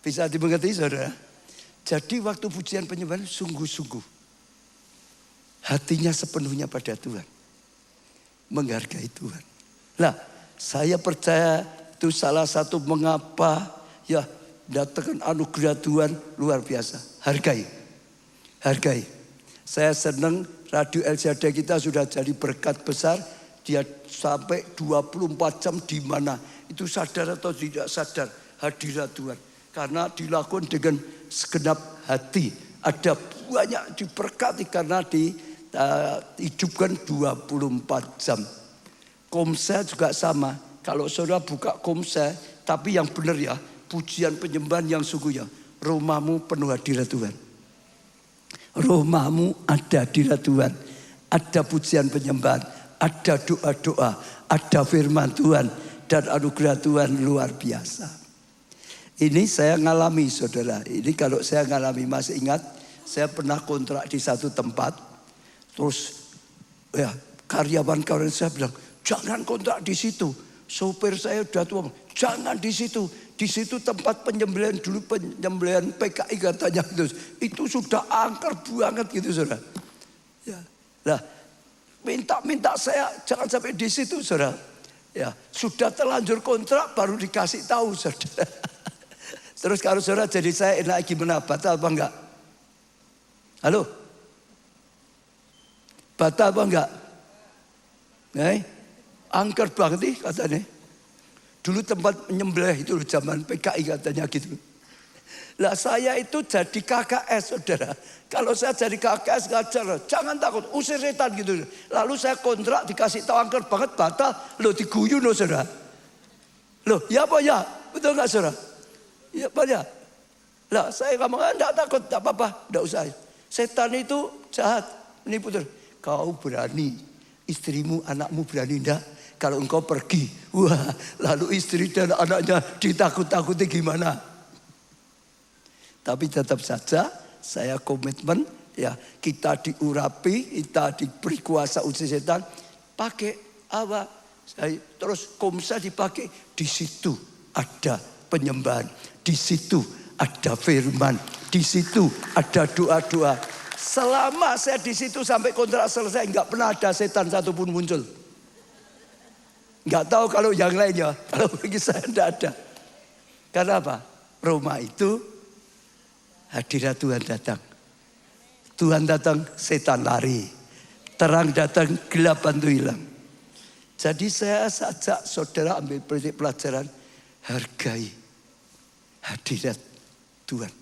Bisa dimengerti saudara? Jadi waktu pujian penyembahan sungguh-sungguh. Hatinya sepenuhnya pada Tuhan. Menghargai Tuhan. Nah, saya percaya itu salah satu mengapa ya datangkan anugerah Tuhan luar biasa. Hargai. Hargai. Saya senang Radio LCD kita sudah jadi berkat besar. Dia sampai 24 jam di mana. Itu sadar atau tidak sadar hadirat Tuhan. Karena dilakukan dengan segenap hati. Ada banyak diberkati karena hidupkan 24 jam. Komsel juga sama. Kalau saudara buka komsel, tapi yang benar ya, pujian penyembahan yang sungguh ya, rumahmu penuh hadirat Tuhan. Rumahmu ada hadirat Tuhan. Ada pujian penyembahan, ada doa-doa, ada firman Tuhan, dan anugerah Tuhan luar biasa. Ini saya ngalami saudara. Ini kalau saya ngalami masih ingat, saya pernah kontrak di satu tempat. Terus ya karyawan-karyawan saya bilang, jangan kontrak di situ. Sopir saya udah tua, jangan di situ. Di situ tempat penyembelihan dulu, penyembelihan PKI katanya gitu. Itu sudah angker banget gitu saudara. Ya, nah minta saya jangan sampai di situ saudara. Ya, sudah terlanjur kontrak baru dikasih tahu saudara. Terus kalau saudara jadi saya enak gimana? Batal apa enggak? Halo? Batal apa enggak? Angker banget nih katanya. Dulu tempat menyembelih itu zaman PKI katanya gitu. Lah saya itu jadi KKS saudara. Kalau saya jadi KKS ngajar, jangan takut, usir setan gitu. Lalu saya kontrak dikasih tahu angker banget batal. Loh diguyu loh saudara. Loh ya apa ya? Betul enggak saudara? Ya apa ya? Lah saya ngomong enggak takut, enggak apa-apa, enggak usah. Setan itu jahat. Ini putar. Kau berani, istrimu, anakmu berani enggak? Kalau engkau pergi, wah, lalu istri dan anaknya ditakut-takuti gimana? Tapi tetap saja saya komitmen, ya kita diurapi, kita diberi kuasa usir setan, pakai apa? Terus komsa dipakai, di situ ada penyembahan, di situ ada firman, di situ ada doa-doa. Selama saya di situ sampai kontrak selesai, nggak pernah ada setan satupun muncul. Nggak tahu kalau yang lainnya, kalau bagi saya tidak ada. Karena apa? Roma itu hadirat Tuhan datang. Tuhan datang, setan lari. Terang datang, gelap bantu hilang. Jadi saya ajak saudara ambil pelajaran, hargai hadirat Tuhan.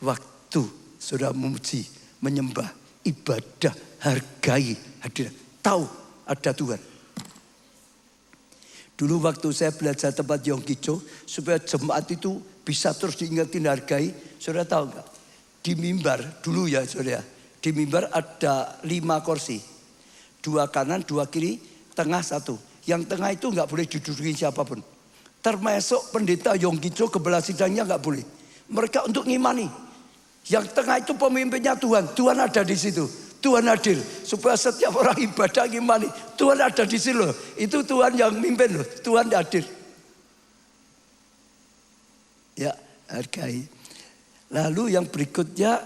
Waktu saudara memuji, menyembah, ibadah, hargai hadirat. Tahu ada Tuhan. Dulu waktu saya belajar tempat Yongkicho, supaya jemaat itu bisa terus diingatin, hargai. Saudara tahu enggak? Di mimbar dulu ya saudara. Di mimbar ada 5 kursi. 2 kanan, 2 kiri, tengah 1. Yang tengah itu enggak boleh diduduki siapapun. Termasuk pendeta Yongkicho, kepala sidangnya enggak boleh. Mereka untuk ngimani. Yang tengah itu pemimpinnya Tuhan. Tuhan ada di situ. Tuhan hadir. Supaya setiap orang ibadah ngimani. Tuhan ada di sini loh. Itu Tuhan yang mimpin loh. Tuhan hadir. Ya, hargai. Lalu yang berikutnya,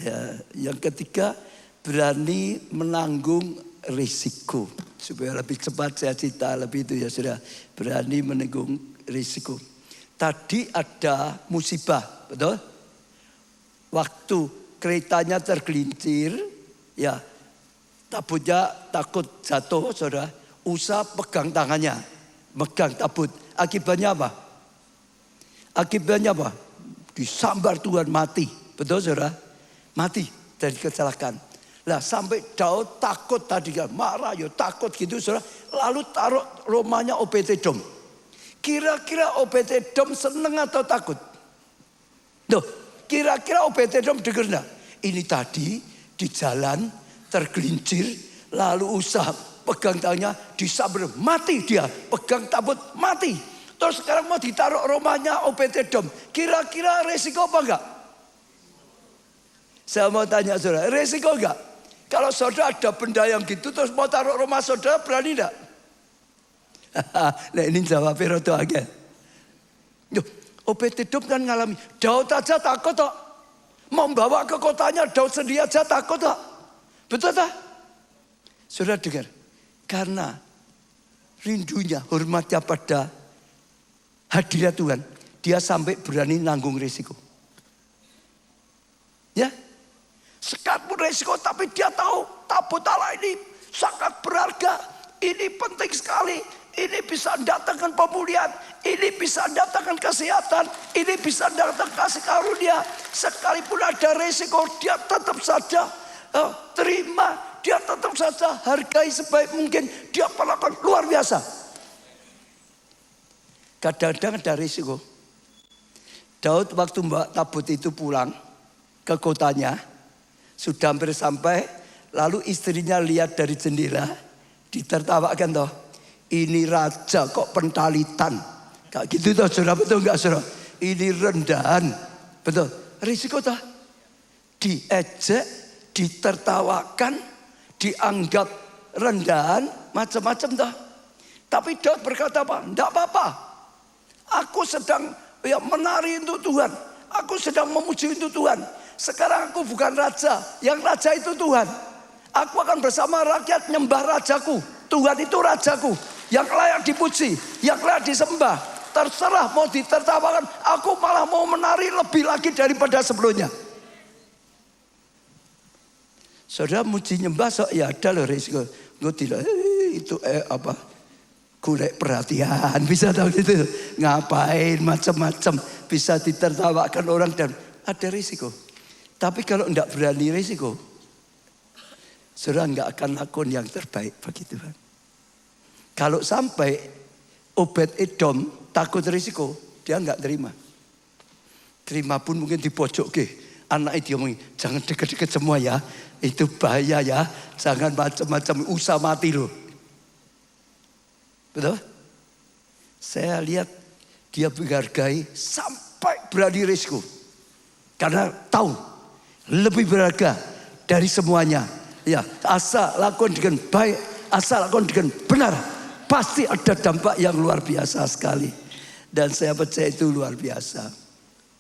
ya, yang ketiga, berani menanggung risiko. Supaya lebih cepat saya cerita lebih itu ya saudara. Berani menanggung risiko. Tadi ada musibah, betul? Waktu keretanya tergelincir, ya tabutnya takut jatuh, saudara. Usaha pegang tangannya, pegang tabut. Akibatnya apa? Akibatnya apa? Disambar Tuhan, mati. Betul saudara? Mati dari kecelakaan. Lah sampai Daud takut tadi kan, marah ya takut gitu saudara. Lalu taruh rumahnya Obed-Edom. Kira-kira Obed-Edom seneng atau takut? Loh, kira-kira Obed-Edom dengar enggak? Ini tadi di jalan tergelincir, lalu usaha pegang tangannya disambar, mati dia, pegang tabut mati. Terus sekarang mau ditaruh rumahnya Obed-Edom. Kira-kira resiko apa enggak? Saya mau tanya saudara, resiko enggak? Kalau saudara ada benda yang gitu terus mau taruh rumah saudara, berani enggak? Nah ini jawabnya roto agak. Obed-Edom kan ngalami. Daud aja takut kok. Membawa ke kotanya Daud sendiri aja takut kok. Betul tak? Saudara dengar. Karena rindunya, hormatnya pada hadirat Tuhan. Dia sampai berani nanggung risiko. Ya. Sekalipun risiko tapi dia tahu tabut Allah ini sangat berharga. Ini penting sekali. Ini bisa datangkan pemulihan. Ini bisa datangkan kesehatan. Ini bisa datangkan kasih karunia. Sekalipun ada risiko, dia tetap saja terima. Dia tetap saja hargai sebaik mungkin. Dia melakukan luar biasa. Kadang-kadang ada risiko. Daud waktu Mbak Tabut itu pulang ke kotanya. Sudah hampir sampai. Lalu istrinya lihat dari jendela. Ditertawakan toh. Ini raja kok pentalitan. Kayak gitu toh saudara, betul enggak saudara? Ini rendahan. Betul. Risiko toh. Diejek, ditertawakan, dianggap rendahan, macam-macam toh. Tapi Daud berkata apa? Enggak apa-apa. Aku sedang menari untuk Tuhan. Aku sedang memuji untuk Tuhan. Sekarang aku bukan raja. Yang raja itu Tuhan. Aku akan bersama rakyat nyembah rajaku. Tuhan itu rajaku. Yang layak dipuji, yang layak disembah. Terserah mau ditertawakan, aku malah mau menari lebih lagi daripada sebelumnya. Saudara muji nyembah sok ya ada loh risiko. Gue tidak itu apa? Golek perhatian, bisa tahu gitu. Ngapain macam-macam bisa ditertawakan orang dan ada risiko. Tapi kalau enggak berani risiko, saudara enggak akan lakukan yang terbaik bagi Tuhan. Kalau sampai Obed-Edom takut risiko, dia enggak terima. Terima pun mungkin di pojok ke. Anaknya dia ngomong, jangan deket-deket semua ya. Itu bahaya ya. Jangan macam-macam, usah mati loh. Betul? Saya lihat dia menghargai sampai berani risiko. Karena tahu lebih berharga dari semuanya. Ya, asal lakukan dengan baik, asal lakukan dengan benar. Pasti ada dampak yang luar biasa sekali. Dan saya percaya itu luar biasa.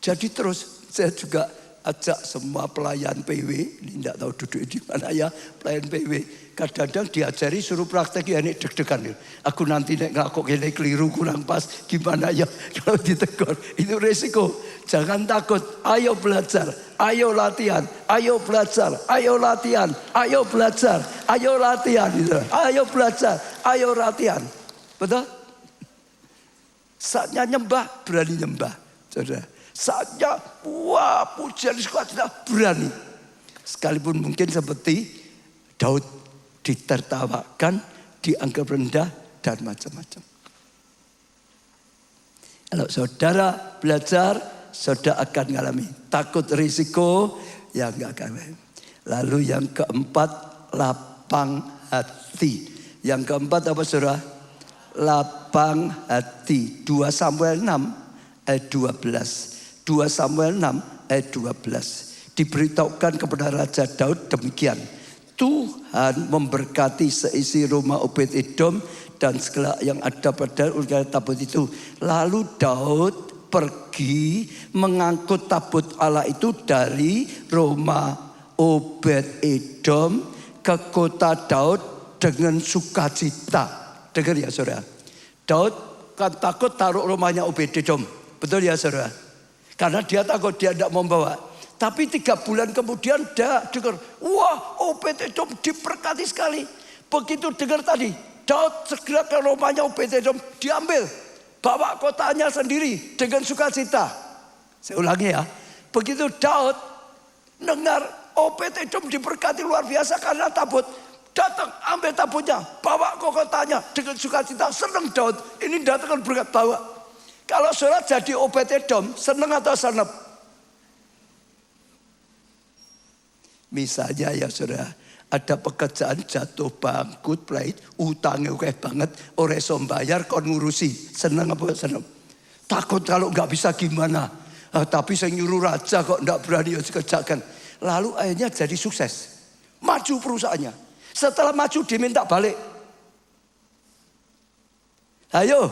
Jadi terus saya juga ajak semua pelayan PW. Ini tidak tahu duduk di mana ya. Pelayan PW. Kadang-kadang diajari suruh praktek ya ini deg-degan. Aku nanti ngakuk ini keliru kurang pas. Gimana ya kalau ditegur. Itu resiko. Jangan takut. Ayo belajar. Ayo latihan. Ayo belajar. Ayo latihan. Ayo belajar. Ayo latihan. Ayo belajar. Ayo latihan. Betul? Saatnya nyembah, berani nyembah. Saudara. Saatnya, wah pujian sukacita berani. Sekalipun mungkin seperti Daud ditertawakan, dianggap rendah dan macam-macam. Kalau saudara belajar, saudara akan mengalami takut risiko yang enggak akan. Lalu yang keempat, lapang hati. Yang keempat apa saudara? Lapang hati. 2 Samuel 6 ayat 12. 2 Samuel 6 ayat 12. Diberitahukan kepada Raja Daud demikian. Tuhan memberkati seisi rumah Obed-Edom dan segala yang ada pada tabut itu. Lalu Daud pergi mengangkut tabut Allah itu dari rumah Obed-Edom ke kota Daud dengan sukacita. Dengar ya saudara. Daud kan takut taruh rumahnya Obed-Edom. Betul ya saudara. Karena dia takut dia tidak mau bawa. Tapi 3 bulan kemudian dia dengar, wah Obed-Edom diberkati sekali. Begitu dengar tadi, Daud segera ke rumahnya Obed-Edom, diambil, bawa kotanya sendiri dengan sukacita. Saya ulangi ya, begitu Daud dengar Obed-Edom diberkati luar biasa karena tabut, datang ambil tabutnya, bawa ke kotanya dengan sukacita. Senang Daud, ini datangkan berkat bawa. Kalau saudara jadi Obed-Edom, senang atau senep? Misalnya ya saudara, ada pekerjaan jatuh bangkrut, plait, utangnya oke banget, ora iso bayar kon ngurusi. Seneng apa seneng? Takut kalau nggak bisa gimana. Tapi saya nyuruh raja kok nggak berani kerjakan. Lalu akhirnya jadi sukses. Maju perusahaannya. Setelah maju diminta balik. Ayo.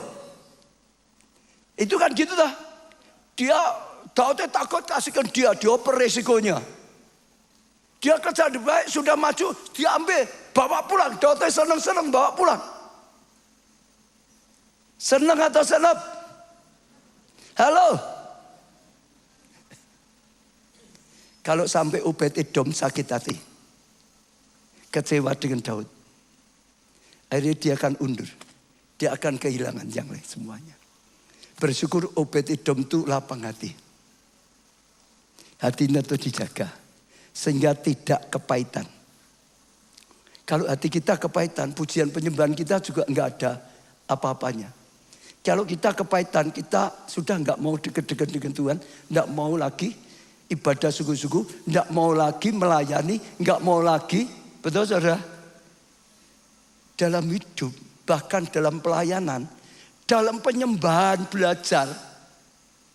Itu kan gitu dah. Dia Daud takut kasihkan dia dioper resikonya. Dia kerja di baik, sudah maju, diambil, bawa pulang. Daud senang-senang bawa pulang. Senang atau senap? Halo? Kalau sampai Obed-Edom sakit hati, kecewa dengan Daud, akhirnya dia akan undur. Dia akan kehilangan yang lain semuanya. Bersyukur Obed-Edom itu lapang hati. Hatinya itu dijaga. Sehingga tidak kepahitan. Kalau hati kita kepahitan, pujian penyembahan kita juga enggak ada apa-apanya. Kalau kita kepahitan, kita sudah enggak mau dekat-dekat dengan Tuhan, enggak mau lagi ibadah sungguh-sungguh, enggak mau lagi melayani, enggak mau lagi, betul saudara? Dalam hidup, bahkan dalam pelayanan, dalam penyembahan belajar,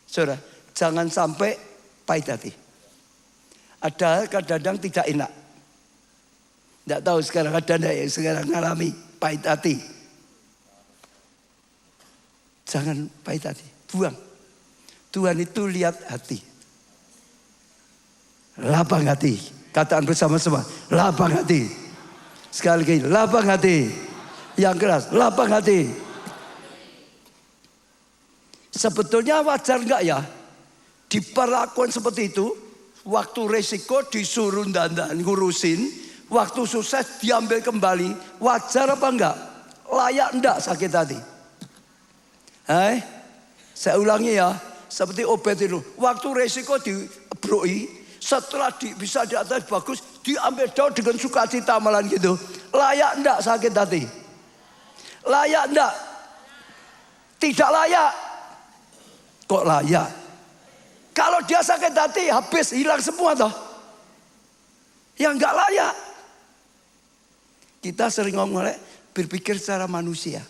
saudara, jangan sampai pahit hati. Ada kadang-kadang tidak enak. Tidak tahu sekarang ada enggak yang sekarang ngalami pahit hati. Jangan pahit hati, buang. Tuhan itu lihat hati. Lapang hati. Katakan bersama-sama, lapang hati. Sekali lagi, lapang hati. Yang keras, lapang hati. Sebetulnya wajar enggak ya diperlakukan seperti itu? Waktu resiko disuruh dandan ngurusin, waktu sukses diambil kembali. Wajar apa enggak? Layak enggak sakit hati? Saya ulangi ya, seperti Obed itu. Waktu resiko dibroi, setelah bisa di atas bagus, diambil Daud dengan sukacita malah gitu. Layak enggak sakit hati? Layak enggak? Tidak layak. Kok layak? Kalau dia sakit hati habis, hilang semua toh. Yang enggak layak. Kita sering ngomong berpikir secara manusia.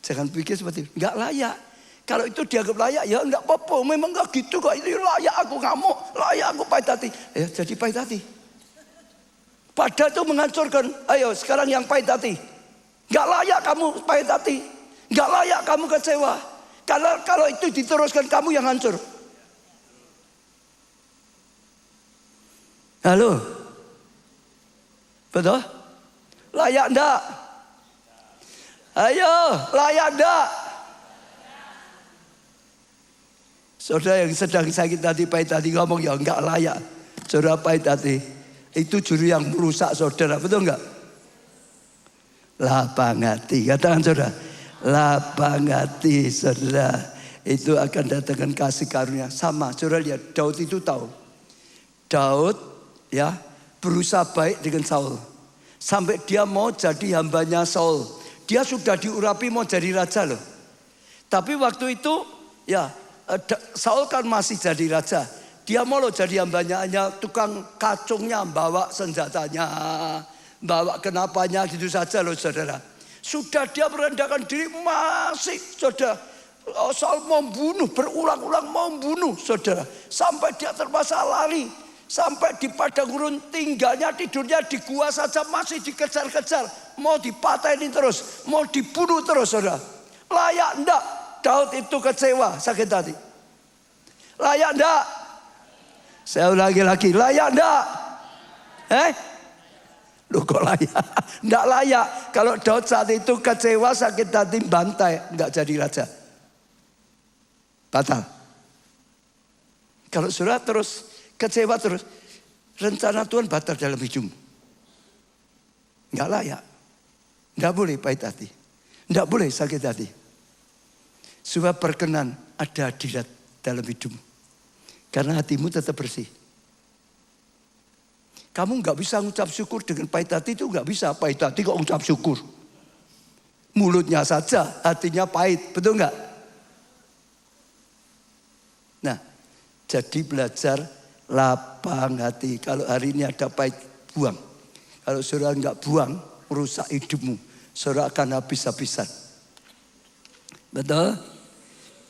Jangan pikir seperti itu. Enggak layak. Kalau itu dianggap layak ya enggak apa-apa. Memang enggak gitu kok. Itu layak aku ngamuk. Layak aku pahit hati. Ya jadi pahit hati. Padahal itu menghancurkan. Ayo sekarang yang pahit hati. Enggak layak kamu pahit hati. Enggak layak kamu kecewa. Kalau itu diteruskan kamu yang hancur. Halo? Betul? Layak enggak? Ayo, layak enggak? Saudara yang sedang sakit hati, pahit hati ngomong ya enggak layak. Saudara pahit hati. Itu juru yang merusak saudara, betul enggak? Lapang hati, katakan saudara. Lapang hati saudara. itu akan datangkan kasih karunia. Sama, saudara lihat Daud itu tahu. Daud ya berusaha baik dengan Saul. Sampai dia mau jadi hambanya Saul. Dia sudah diurapi mau jadi raja loh. Tapi waktu itu ya Saul kan masih jadi raja. Dia mau loh jadi hambanya, hanya tukang kacungnya, bawa senjatanya, bawa kenapanya gitu saja loh saudara. Sudah dia merendahkan diri masih saudara. Saul mau bunuh, berulang-ulang mau bunuh saudara. Sampai dia terpaksa lari. Sampai di padang gurun tinggalnya tidurnya di gua saja masih dikejar-kejar. Mau dipatahin terus, mau dibunuh terus saudara. Layak enggak Daud itu kecewa, sakit hati? Layak enggak? Saya ulangi lagi, layak enggak? Lu kok layak? Enggak layak. Kalau Daud saat itu kecewa, sakit hati, bantai, enggak jadi raja. Batal. Kalau saudara terus kecewa terus, rencana Tuhan batal dalam hidupmu. Enggak layak. Enggak boleh pahit hati. Enggak boleh sakit hati. Supaya berkenan ada hadirat dalam hidupmu. Karena hatimu tetap bersih. Kamu enggak bisa ngucap syukur dengan pahit hati itu enggak bisa. Pahit hati kok ngucap syukur. Mulutnya saja, hatinya pahit. Betul enggak? Nah, jadi belajar lapang hati. Kalau hari ini ada pahit, buang. Kalau saudara enggak buang, merusak hidupmu. Saudara akan habis-habisan. Betul?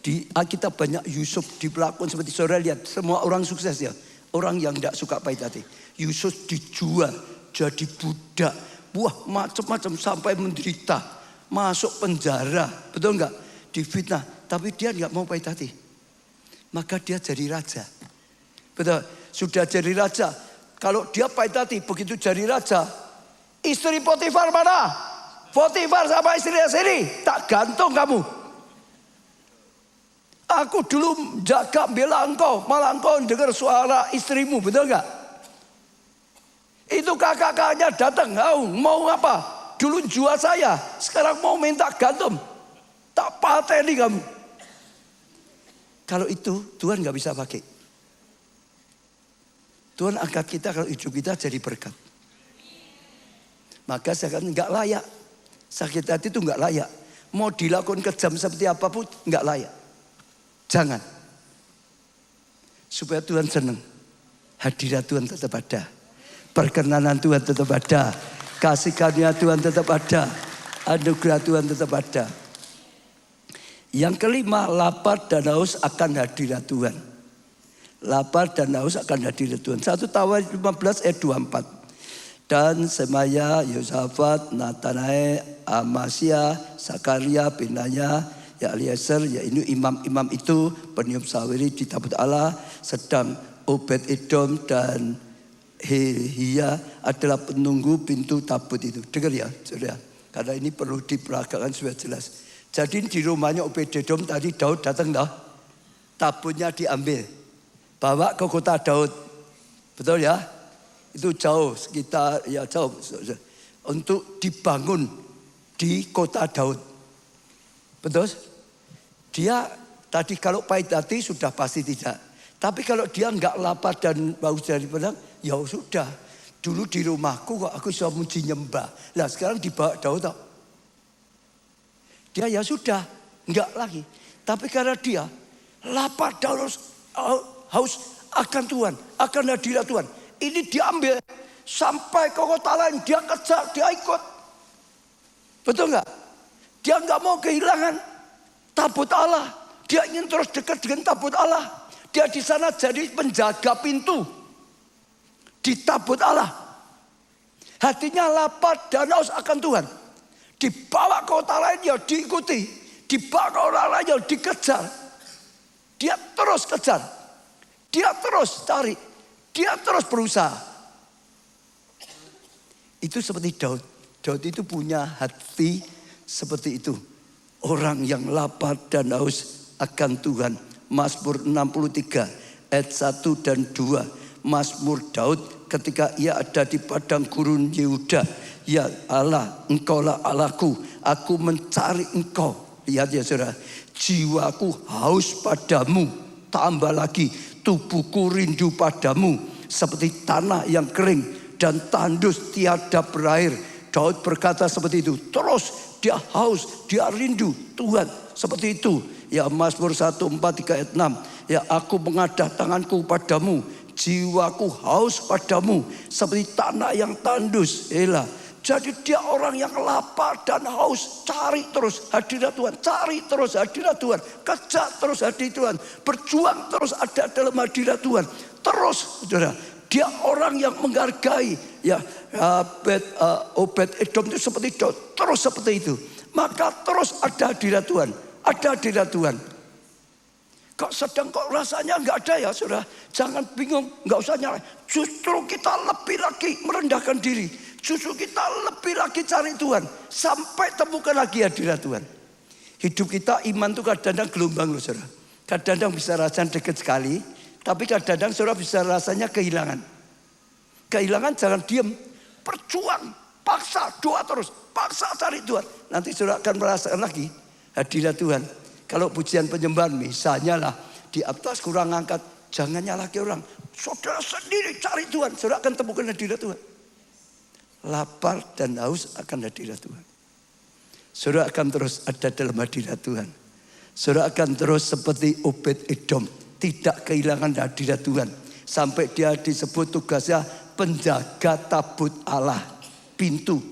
Di Alkitab banyak Yusuf diperlakukan seperti saudara lihat. Semua orang sukses ya. Orang yang enggak suka pahit hati. Yusuf dijual jadi budak. Wah macam-macam sampai menderita. Masuk penjara. Betul enggak? Difitnah. Tapi dia enggak mau pahit hati. Maka dia jadi raja. Betul, sudah jadi raja. Kalau dia pahit hati, begitu jadi raja, istri Potifar mana? Potifar sama istrinya sini, tak gantung kamu. Aku dulu jaga bela engkau, malah engkau dengar suara istrimu, betul enggak? Itu kakak-kakaknya datang, mau apa? Dulu jual saya, sekarang mau minta gantung. Tak pateni kamu. Kalau itu Tuhan gak bisa pakai. Tuhan angkat kita kalau hidup kita jadi berkat. Maka saya katakan gak layak. Sakit hati itu gak layak. Mau dilakukan kejam seperti apapun gak layak. Jangan. Supaya Tuhan senang. Hadirat Tuhan tetap ada. Perkenanan Tuhan tetap ada. Kasih karunia Tuhan tetap ada. Anugerah Tuhan tetap ada. Yang kelima, lapar dan haus akan hadirat Tuhan. Lapar dan haus akan hadirat Tuhan. 1 Tawarikh 15 ayat 24. Dan Semaya, Yosafat, Natanael, Amasya, Sakaria, Benaya, ya Eliezer, ya ini imam-imam itu peniup sawiri di tabut Allah. Sedang Obed Edom dan Hia adalah penunggu pintu tabut itu. Dengar ya, saudara. Karena ini perlu diperagakan supaya jelas. Jadi di rumahnya Obed-Edom tadi Daud datang dah. Tabutnya diambil. Bawa ke kota Daud. Betul ya? Itu jauh, sekitar ya jauh. Untuk dibangun di kota Daud. Betul? Dia tadi kalau pahit hati sudah pasti tidak. Tapi kalau dia enggak lapar dan haus dari pedang, ya sudah. Dulu di rumahku kok aku bisa muji nyembah. Lah sekarang dibawa Daud tak? Dia ya sudah, enggak lagi. Tapi karena dia lapar dan haus akan Tuhan, akan hadirat Tuhan. Ini diambil sampai ke kota lain, dia kejar, dia ikut. Betul enggak? Dia enggak mau kehilangan tabut Allah. Dia ingin terus dekat dengan tabut Allah. Dia di sana jadi penjaga pintu di tabut Allah. Hatinya lapar dan haus akan Tuhan. Dibawa ke kota lain ya diikuti. Dibawa ke orang lain ya dikejar. Dia terus kejar. Dia terus cari. Dia terus berusaha. Itu seperti Daud. Daud itu punya hati seperti itu. Orang yang lapar dan haus akan Tuhan. Mazmur 63 ayat 1 dan 2. Mazmur Daud ketika ia ada di padang gurun Yehuda. Ya Allah, engkaulah Allahku, aku mencari engkau. Lihat ya saudara, jiwaku haus padamu, tambah lagi tubuhku rindu padamu seperti tanah yang kering dan tandus tiada berair. Daud berkata seperti itu. Terus dia haus, dia rindu Tuhan seperti itu. Ya Mazmur 143 ayat 6. Ya aku mengadah tanganku padamu, jiwaku haus padamu seperti tanah yang tandus. Elah. Jadi dia orang yang lapar dan haus, cari terus hadirat Tuhan, cari terus hadirat Tuhan, kejar terus hadirat Tuhan, berjuang terus ada dalam hadirat Tuhan. Terus saudara, dia orang yang menghargai ya Obed Edom itu seperti itu, terus seperti itu. Maka terus ada hadirat Tuhan, ada hadirat Tuhan. Kok sedang kok rasanya enggak ada ya saudara, jangan bingung, enggak usah nyalain. Justru kita lebih lagi merendahkan diri. Justru kita lebih lagi cari Tuhan. Sampai temukan lagi hadirat Tuhan. Hidup kita iman itu kadang-kadang gelombang loh saudara. Kadang-kadang bisa rasanya dekat sekali. Tapi kadang-kadang saudara bisa rasanya kehilangan. Kehilangan jangan diam. Berjuang. Paksa doa terus. Paksa cari Tuhan. Nanti saudara akan merasakan lagi hadirat Tuhan. Kalau pujian penyembahan misalnya lah. Di atas kurang angkat. Jangan nyalahkan orang. Saudara sendiri cari Tuhan. Saudara akan temukan hadirat Tuhan. Lapar dan haus akan hadirat Tuhan. Saudara akan terus ada dalam hadirat Tuhan. Saudara akan terus seperti Obed Edom, tidak kehilangan hadirat Tuhan. Sampai dia disebut tugasnya penjaga tabut Allah.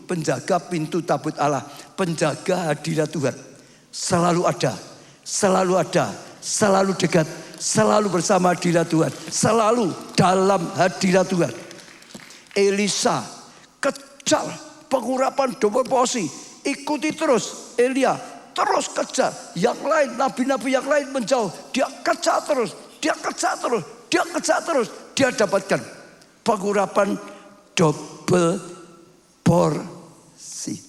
Penjaga pintu tabut Allah. Penjaga hadirat Tuhan. Selalu ada, selalu dekat, selalu bersama hadirat Tuhan. Selalu dalam hadirat Tuhan. Elisa kejar pengurapan double porsi, ikuti terus Elia, terus kejar yang lain, nabi-nabi yang lain menjauh, dia kejar terus, dia dapatkan pengurapan double porsi.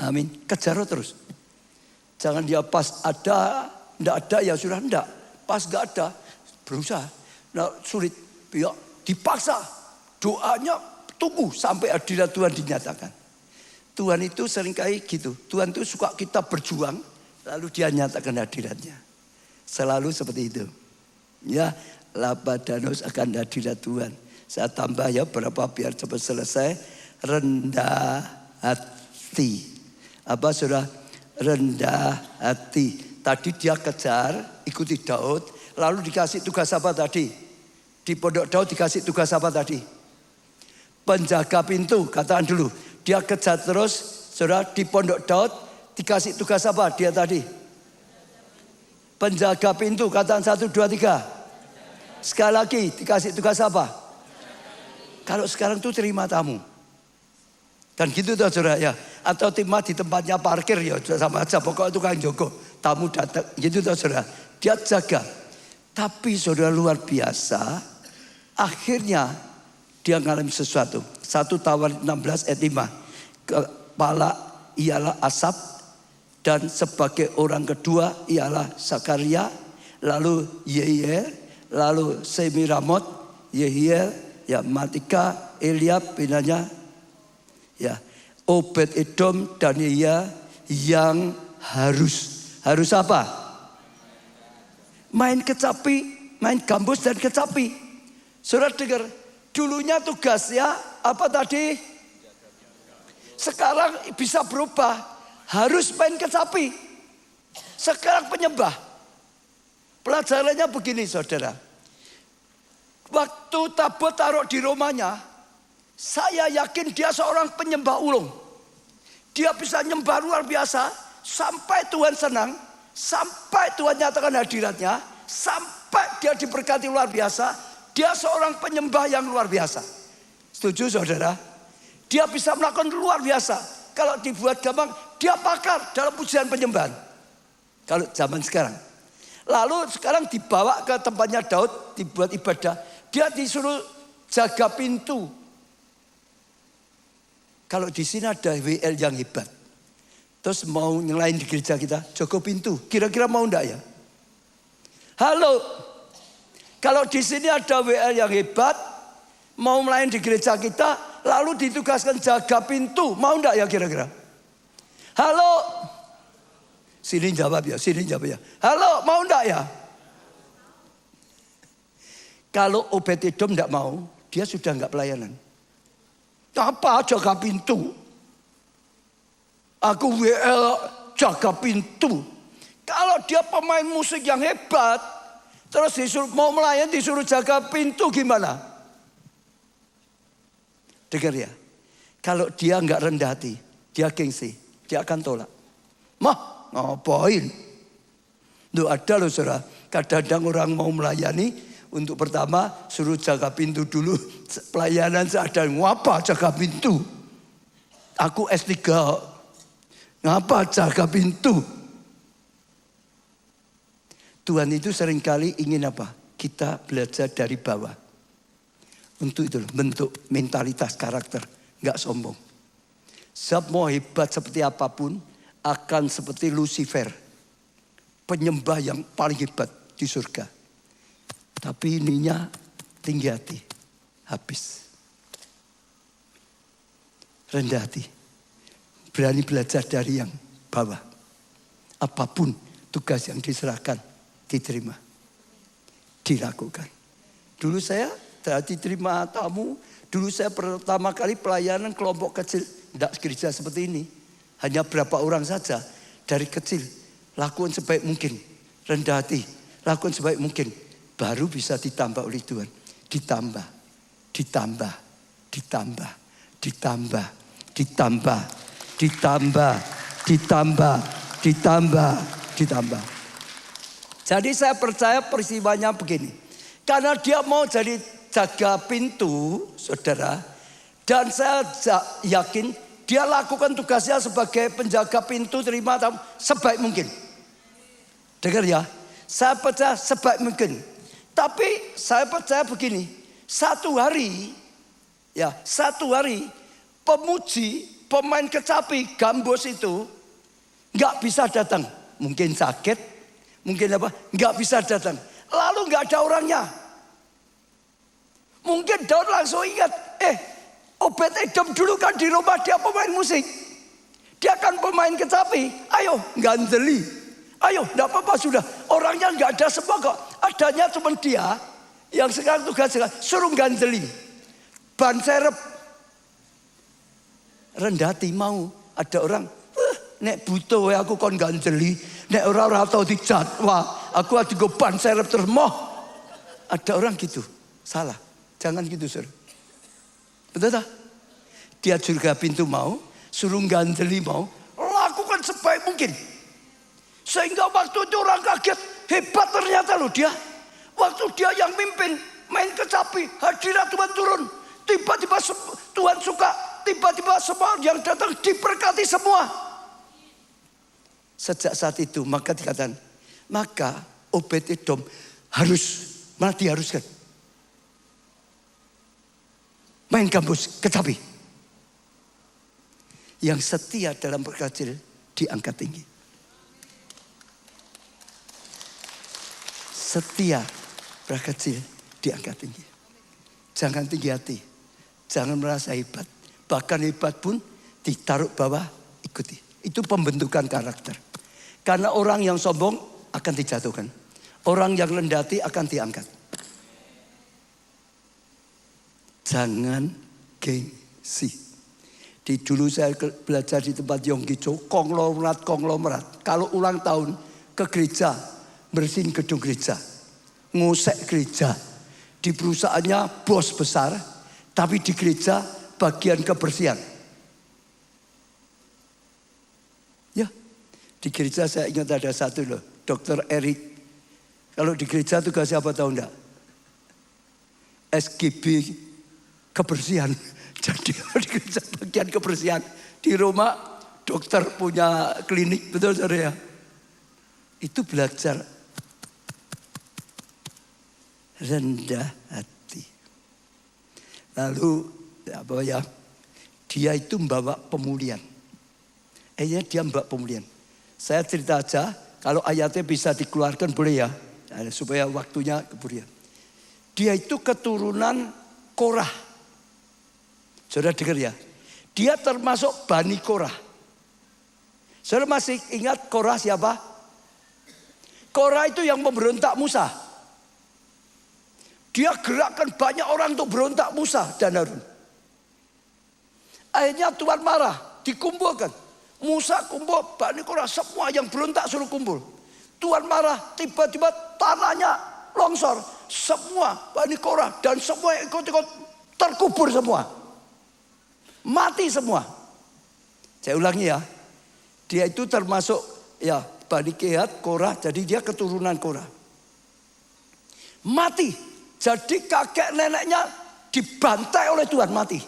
Amin. Kejar terus, jangan dia pas ada, enggak ada ya sudah enggak, pas enggak ada berusaha, nah, sulit, ya dipaksa, doanya tunggu sampai hadirat Tuhan dinyatakan. Tuhan itu seringkali gitu. Tuhan itu suka kita berjuang, lalu dia nyatakan hadiratnya. Selalu seperti itu. Ya, Labadanus akan hadirat Tuhan. Saya tambah ya berapa biar cepat selesai. Rendah hati. Apa saudara? Rendah hati. Tadi dia kejar, ikuti Daud. Lalu dikasih tugas apa tadi? Di pondok Daud dikasih tugas apa tadi? Penjaga pintu, katakan dulu. Dia kejar terus, saudara, di pondok Daud dikasih tugas apa dia tadi? Penjaga pintu, katakan 1, 2, 3. Sekali lagi, dikasih tugas apa? Kalau sekarang tuh terima tamu. Dan gitu tuh saudara ya. Atau terima di tempatnya parkir ya sama aja. Pokoknya itu kan Joko. Tamu datang, gitu tuh saudara. Dia jaga. Tapi saudara luar biasa, akhirnya dia mengalami sesuatu. 1 Tawarik 16 ayat 5. Kepala ialah Asap. Dan sebagai orang kedua ialah Sakaria. Lalu Yehiel. Lalu Semiramot. Yehiel. Ya Matika. Eliab. Pinanya. Ya. Obed Edom dan Yehiel. Yang harus apa? Main kecapi. Main gambus dan kecapi. Saudara dengar. Dulunya tugasnya apa tadi? Sekarang bisa berubah. Harus main kecapi. Sekarang penyembah. Pelajarannya begini saudara. Waktu Tabot taruh di rumahnya. Saya yakin dia seorang penyembah ulung. Dia bisa nyembah luar biasa. Sampai Tuhan senang. Sampai Tuhan nyatakan hadiratnya. Sampai dia diberkati luar biasa. Dia seorang penyembah yang luar biasa. Setuju saudara? Dia bisa melakukan luar biasa. Kalau dibuat gampang, dia pakar dalam pujian penyembahan. Kalau zaman sekarang. Lalu sekarang dibawa ke tempatnya Daud, dibuat ibadah. Dia disuruh jaga pintu. Kalau di sini ada WL yang hebat. Terus mau nyelain di gereja kita, jaga pintu. Kira-kira mau enggak ya? Halo. Kalau di sini ada WL yang hebat, mau melayani di gereja kita, lalu ditugaskan jaga pintu, mau enggak ya kira-kira? Halo, Sini jawab ya, sini jawab ya. Halo, mau enggak ya? Kalau Obed-Edom enggak mau, dia sudah enggak pelayanan. Apa jaga pintu? Aku WL jaga pintu. Kalau dia pemain musik yang hebat, terus disuruh mau melayani disuruh jaga pintu gimana? Dengar ya. Kalau dia enggak rendah hati, dia gengsi, dia akan tolak. Mah, ngapain? Loh ada loh saudara, kadang-kadang orang mau melayani, untuk pertama suruh jaga pintu dulu. Pelayanan seadanya, ngapa jaga pintu? Aku S3, ngapa jaga pintu? Tuhan itu seringkali ingin apa? Kita belajar dari bawah. Untuk itu bentuk mentalitas karakter. Enggak sombong. Sebab mau hebat seperti apapun akan seperti Lucifer. Penyembah yang paling hebat di surga. Tapi ininya tinggi hati. Habis. Rendah hati. Berani belajar dari yang bawah. Apapun tugas yang diserahkan diterima. Dilakukan. Dulu saya diterima tamu. Dulu saya pertama kali pelayanan kelompok kecil. Tidak gereja seperti ini. Hanya berapa orang saja. Dari kecil. Lakukan sebaik mungkin. Rendah hati. Lakukan sebaik mungkin. Baru bisa ditambah oleh Tuhan. Ditambah. Ditambah. Ditambah. Ditambah. Ditambah. Ditambah. Ditambah. Ditambah. Ditambah. Jadi saya percaya peristiwanya begini. Karena dia mau jadi jaga pintu, saudara. Dan saya yakin dia lakukan tugasnya sebagai penjaga pintu terima tamu sebaik mungkin. Dengar ya, saya percaya sebaik mungkin. Tapi saya percaya begini, satu hari pemuji, pemain kecapi, gambus itu nggak bisa datang. Mungkin sakit, mungkin apa, nggak bisa datang. Lalu nggak ada orangnya. Mungkin Daud langsung ingat, Obed-Edom dulu kan di rumah dia pemain musik. Dia kan pemain kecapi. Ayo ganjeli. Ayo enggak apa-apa sudah. Orangnya enggak ada semua kok. Adanya cuma dia. Yang sekarang tugasnya suruh ganjeli. Ban serep. Rendah hati mau. Ada orang. Nek butuh aku kon ganjeli. Nek orang tau dijat. Wah aku ada ban serep terus moh. Ada orang gitu. Salah. Jangan gitu saudara. Betul tak? Dia juga pintu mau, suruh ganjeli mau, lakukan sebaik mungkin. Sehingga waktu itu orang kaget, hebat ternyata loh dia. Waktu dia yang mimpin, main kecapi, hadirat Tuhan turun. Tiba-tiba Tuhan suka, tiba-tiba semua yang datang diberkati semua. Sejak saat itu maka dikatakan, maka Obed-Edom diharuskan. Main gambus, kecapi. Yang setia dalam berkecil diangkat tinggi. Setia berkecil diangkat tinggi. Jangan tinggi hati. Jangan merasa hebat. Bahkan hebat pun ditaruh bawah, ikuti. Itu pembentukan karakter. Karena orang yang sombong akan dijatuhkan. Orang yang rendah hati akan diangkat. Jangan gengsi. Dulu saya belajar di tempat Yonggicho, konglomerat. Kalau ulang tahun ke gereja, bersihin gedung gereja, ngusek gereja. Di perusahaannya bos besar, tapi di gereja bagian kebersihan. Ya, di gereja saya ingat ada satu loh, Dr. Erik. Kalau di gereja tugas siapa tahu enggak? SGB kebersihan. Jadi di gereja bagian kebersihan. Di rumah dokter punya klinik, betul saudara ya? Itu belajar rendah hati. Lalu apa ya? Dia itu membawa pemulihan. Dia membawa pemulihan. Saya cerita aja, kalau ayatnya bisa dikeluarkan boleh ya, supaya waktunya kemudian. Dia itu keturunan Korah. Saudara dengar ya, dia termasuk Bani Korah. Saudara masih ingat Korah siapa? Korah itu yang memberontak Musa. Dia gerakkan banyak orang untuk berontak Musa dan Harun. Akhirnya Tuhan marah, dikumpulkan. Musa kumpul, Bani Korah, semua yang berontak suruh kumpul. Tuhan marah, tiba-tiba tanahnya longsor. Semua Bani Korah dan semua yang ikut-ikut terkubur semua. Mati semua. Saya ulangi ya. Dia itu termasuk ya Bani Kehat, Korah, jadi dia keturunan Korah. Mati. Jadi kakek neneknya dibantai oleh Tuhan, mati.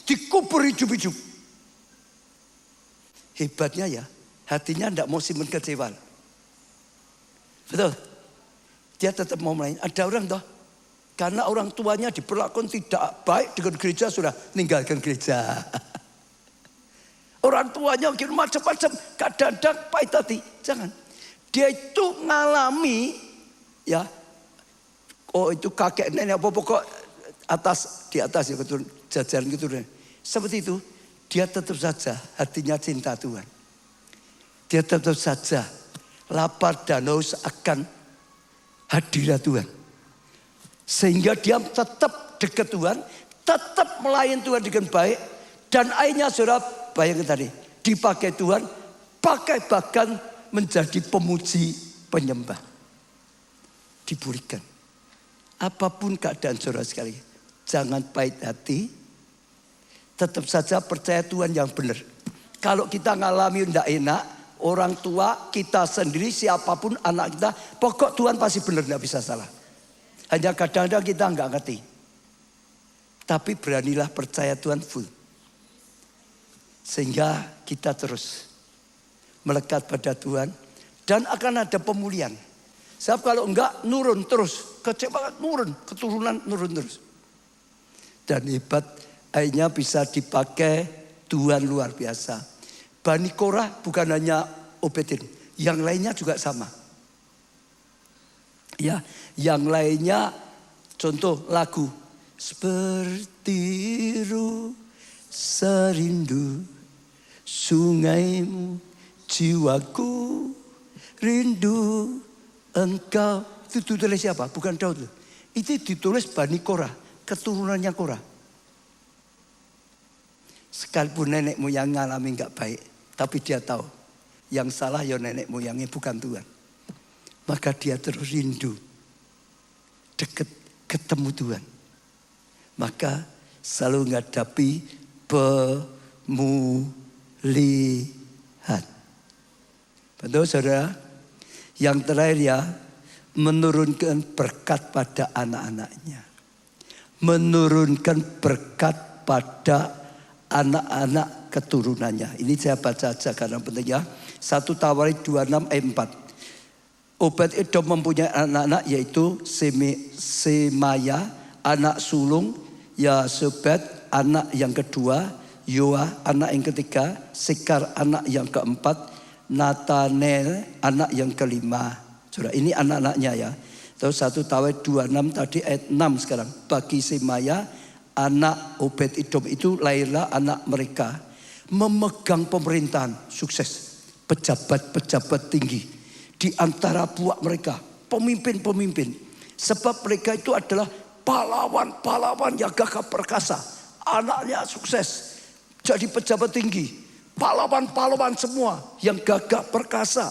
Dikubur hidup-hidup. Hebatnya ya, hatinya tidak mau simpen kecewaan. Betul? Dia tetap mau melayani. Ada orang toh, karena orang tuanya diperlakukan tidak baik dengan gereja, sudah meninggalkan gereja. Orang tuanya mungkin macam-macam, kadang-kadang pahit hati. Jangan. Dia itu ngalami ya. Oh itu kakek nenek apa pokok di atas ya jajaran gitu. Seperti itu dia tetap saja hatinya cinta Tuhan. Dia tetap saja lapar dan haus akan hadirat Tuhan. Sehingga dia tetap dekat Tuhan, tetap melayani Tuhan dengan baik. Dan akhirnya saudara bayangkan tadi, dipakai Tuhan, pakai bahkan menjadi pemuji penyembah. Diberikan. Apapun keadaan saudara sekali, jangan pahit hati, tetap saja percaya Tuhan yang benar. Kalau kita ngalami tidak enak, orang tua, kita sendiri, siapapun anak kita, pokok Tuhan pasti benar, tidak bisa salah. Hanya kadang-kadang kita nggak ngerti. Tapi beranilah percaya Tuhan full. Sehingga kita terus melekat pada Tuhan dan akan ada pemulihan. Sebab kalau enggak nurun terus, kecewa nurun, keturunan nurun terus. Dan hebat akhirnya bisa dipakai Tuhan luar biasa. Bani Korah bukan hanya Obedin, yang lainnya juga sama. Ya, yang lainnya contoh lagu seperti serindu sungaimu jiwaku rindu engkau. Itu ditulis siapa? Bukan Daud. Itu ditulis Bani Korah, keturunannya Korah. Sekalipun nenek moyang ngalami nggak baik, tapi dia tahu yang salah ya nenek moyangnya, bukan Tuhan. Maka dia terus rindu dekat ketemu Tuhan. Maka selalu menghadapi pemulihan. Betul saudara? Yang terakhir ya, menurunkan berkat pada anak-anaknya. Menurunkan berkat pada anak-anak keturunannya. Ini saya baca saja karena penting ya. 1 Tawarik 26 ayat 4. Obed-Edom mempunyai anak-anak yaitu Semaya, anak sulung, Yosebed, anak yang kedua, Yoah, anak yang ketiga, Sekar, anak yang keempat, Natanel, anak yang kelima. Saudara, ini anak-anaknya ya. Terus 1 Tawarik 26 tadi ayat 6 sekarang. Bagi Semaya, anak Obed-Edom itu lahirlah anak mereka. Memegang pemerintahan, sukses. Pejabat-pejabat tinggi. Di antara buah mereka, pemimpin-pemimpin. Sebab mereka itu adalah pahlawan-pahlawan yang gagah perkasa. Anaknya sukses. Jadi pejabat tinggi. Pahlawan-pahlawan semua yang gagah perkasa.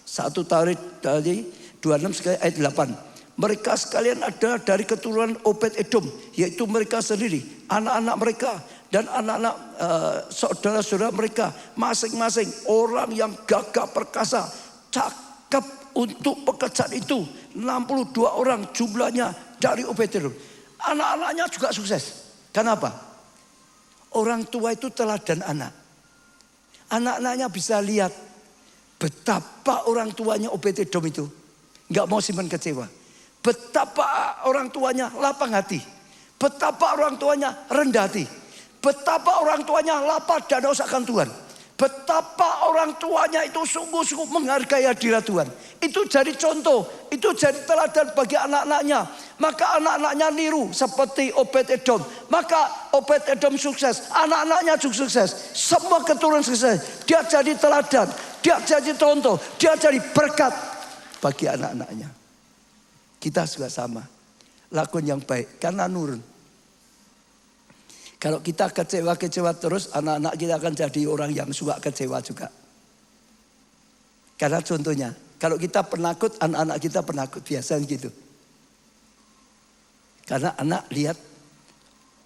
1 Tawarik tadi 26 sekali ayat 8. Mereka sekalian ada dari keturunan Obed-Edom, yaitu mereka sendiri, anak-anak mereka dan anak-anak saudara-saudara mereka, masing-masing orang yang gagah perkasa, cakep untuk pekerjaan itu. 62 orang jumlahnya dari Obed-Edom. Anak-anaknya juga sukses. Kenapa? Orang tua itu teladan anak. Anak-anaknya bisa lihat betapa orang tuanya Obed-Edom itu nggak mau simpan kecewa. Betapa orang tuanya lapang hati. Betapa orang tuanya rendah hati. Betapa orang tuanya lapar dan haus akan Tuhan. Betapa orang tuanya itu sungguh-sungguh menghargai hadirat Tuhan. Itu jadi contoh, itu jadi teladan bagi anak-anaknya. Maka anak-anaknya niru seperti Obed-Edom. Maka Obed-Edom sukses, anak-anaknya juga sukses. Semua keturunan sukses. Dia jadi teladan. dia jadi contoh, dia jadi berkat bagi anak-anaknya. Kita juga sama. Lakukan yang baik karena nurun. Kalau kita kecewa-kecewa terus, anak-anak kita akan jadi orang yang suka kecewa juga. Karena contohnya, kalau kita penakut, anak-anak kita penakut. Biasanya gitu. Karena anak lihat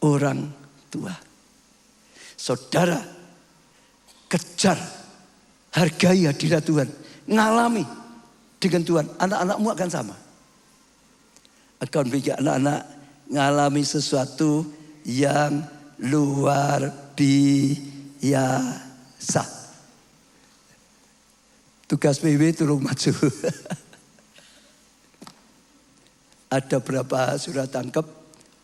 orang tua. Saudara, kejar, hargai hadirat Tuhan. Ngalami dengan Tuhan. Anak-anakmu akan sama. Akan bikin anak-anak ngalami sesuatu yang luar biasa. Tugas PW turun maju. Ada berapa sudah tangkap?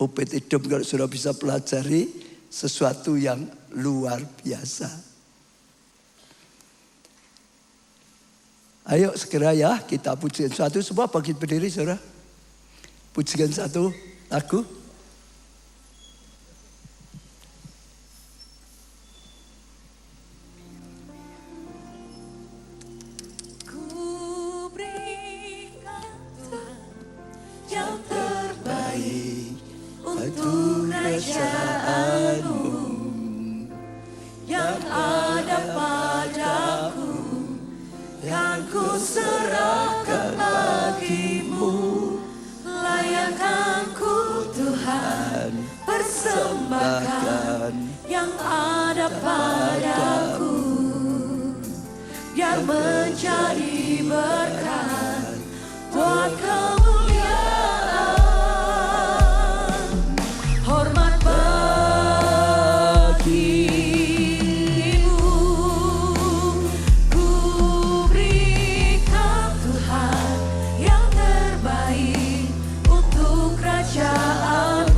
Obed Edom kalau sudah bisa pelajari sesuatu yang luar biasa. Ayo segera ya kita pujikan satu semua bangkit berdiri saudara. Pujikan satu lagu. Yang ada padaku, biar menjadi berkat buat kemuliaan. Hormat bagimu, ku berikan Tuhan yang terbaik untuk kerajaan.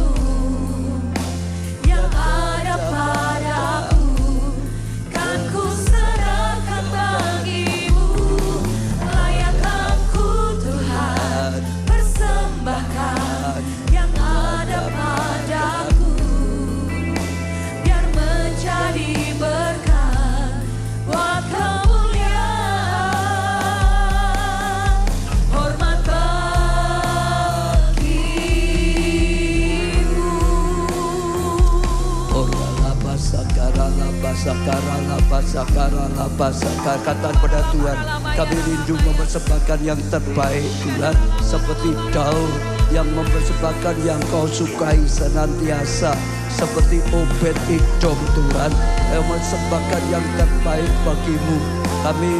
Sakara kata pada Tuhan, kami rindu mempersembahkan yang terbaik Tuhan, seperti Daud yang mempersembahkan yang kau sukai senantiasa, seperti Obed Edom Tuhan yang mempersembahkan yang terbaik bagimu. Kami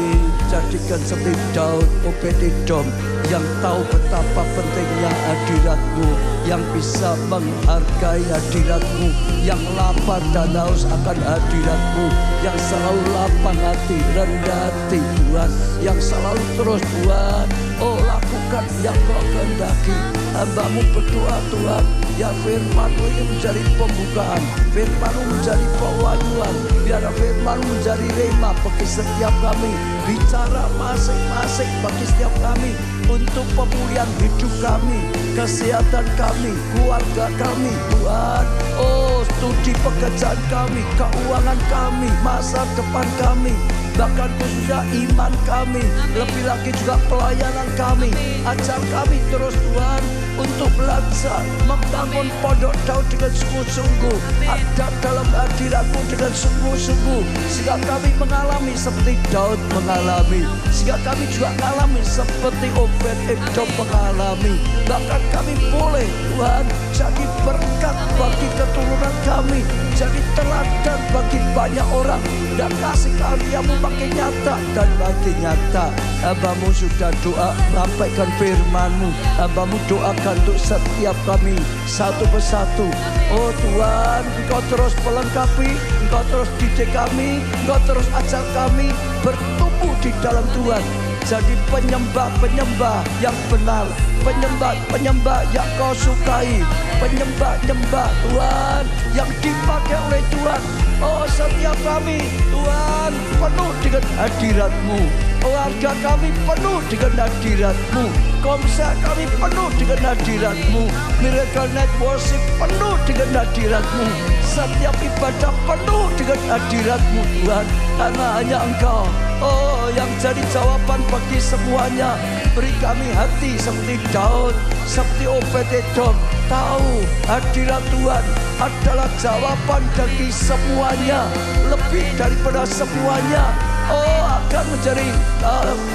jadikan seperti Daud, Obed Edom yang tahu betapa pentingnya hadirat-Mu, yang bisa menghargai hadirat-Mu, yang lapar dan haus akan hadirat-Mu, yang selalu lapang hati, rendah hati Tuhan, yang selalu terus Tuhan, oh lakukan yang Kau kehendaki. Hamba-Mu berdoa Tuhan, yang firman-Mu ini menjadi pembukaan, firman-Mu menjadi pewahyuan, biar firman-Mu menjadi rema bagi setiap kami, bicara masing-masing bagi setiap kami, untuk pemulihan hidup kami, kesehatan kami, keluarga kami Tuhan. Oh studi pekerjaan kami, keuangan kami, masa depan kami, bahkan khususnya iman kami, lebih lagi juga pelayanan kami. Ajar kami terus Tuhan untuk belajar membangun pondok Daud dengan sungguh-sungguh, ada dalam hadirat-Mu dengan sungguh-sungguh, sehingga kami mengalami seperti Daud mengalami, sehingga kami juga mengalami seperti Obed Edom mengalami. Bahkan kami boleh Tuhan jadi berkat bagi keturunan kami, jadi teladan bagi banyak orang, dan kasih karya-Mu makin nyata dan makin nyata. Hamba-Mu sudah doa, sampaikan firman-Mu, Hamba-Mu doakan untuk setiap kami satu persatu. Oh Tuhan, Engkau terus melengkapi, Engkau terus didik kami, Engkau terus ajar kami bertumbuh di dalam Tuhan, jadi penyembah-penyembah yang benar, penyembah-penyembah yang Kau sukai, penyembah-penyembah Tuhan yang dipakai oleh Tuhan. Oh setiap kami Tuhan penuh dengan hadirat-Mu, keluarga kami penuh dengan hadirat-Mu, komsel kami penuh dengan hadirat-Mu, Miracle Net Worship penuh dengan dengan hadirat-Mu. Setiap ibadah penuh dengan hadirat-Mu Tuhan. Karena hanya Engkau, oh, yang jadi jawaban bagi semuanya. Beri kami hati seperti Daud, seperti Obed-Edom. Tahu hadirat Tuhan adalah jawaban bagi semuanya. Lebih daripada semuanya. Oh, akan menjadi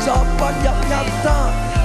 jawaban yang nyata.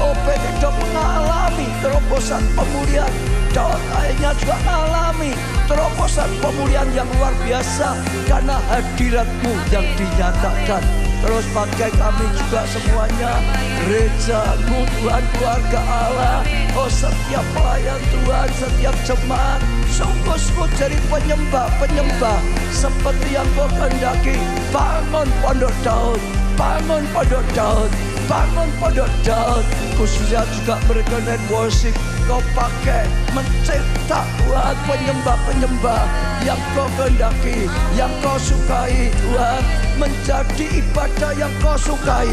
Obed-Edom mengalami terobosan pemulihan. Daud akhirnya juga mengalami terobosan pemulihan yang luar biasa. Karena hadirat-Mu yang dinyatakan. Terus pakai kami juga semuanya, gereja-Mu Tuhan, keluarga Allah. Oh, setiap pelayan Tuhan, setiap jemaat, sungguh-sungguh jadi penyembah-penyembah seperti yang Kau kehendaki. Bangun Pondok Daud, bangun Pondok Daud, bangun Pondok Daud. Khususnya juga berkenan worship Kau pakai mencetak Tuhan penyembah-penyembah yang Kau kehendaki, yang Kau sukai Tuhan. Menjadi ibadah yang Kau sukai,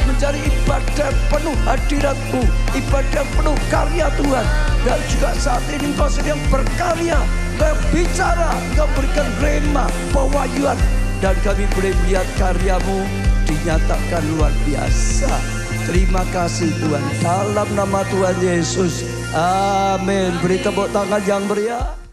menjadi ibadah penuh hadirat-Mu, ibadah penuh karya Tuhan. Dan juga saat ini Kau sedang berkarya, Kau bicara, Kau berikan rema, pewahyuan. Dan kami boleh melihat karya-Mu dinyatakan luar biasa. Terima kasih Tuhan, dalam nama Tuhan Yesus, amin. Beri tepuk tangan yang meriah.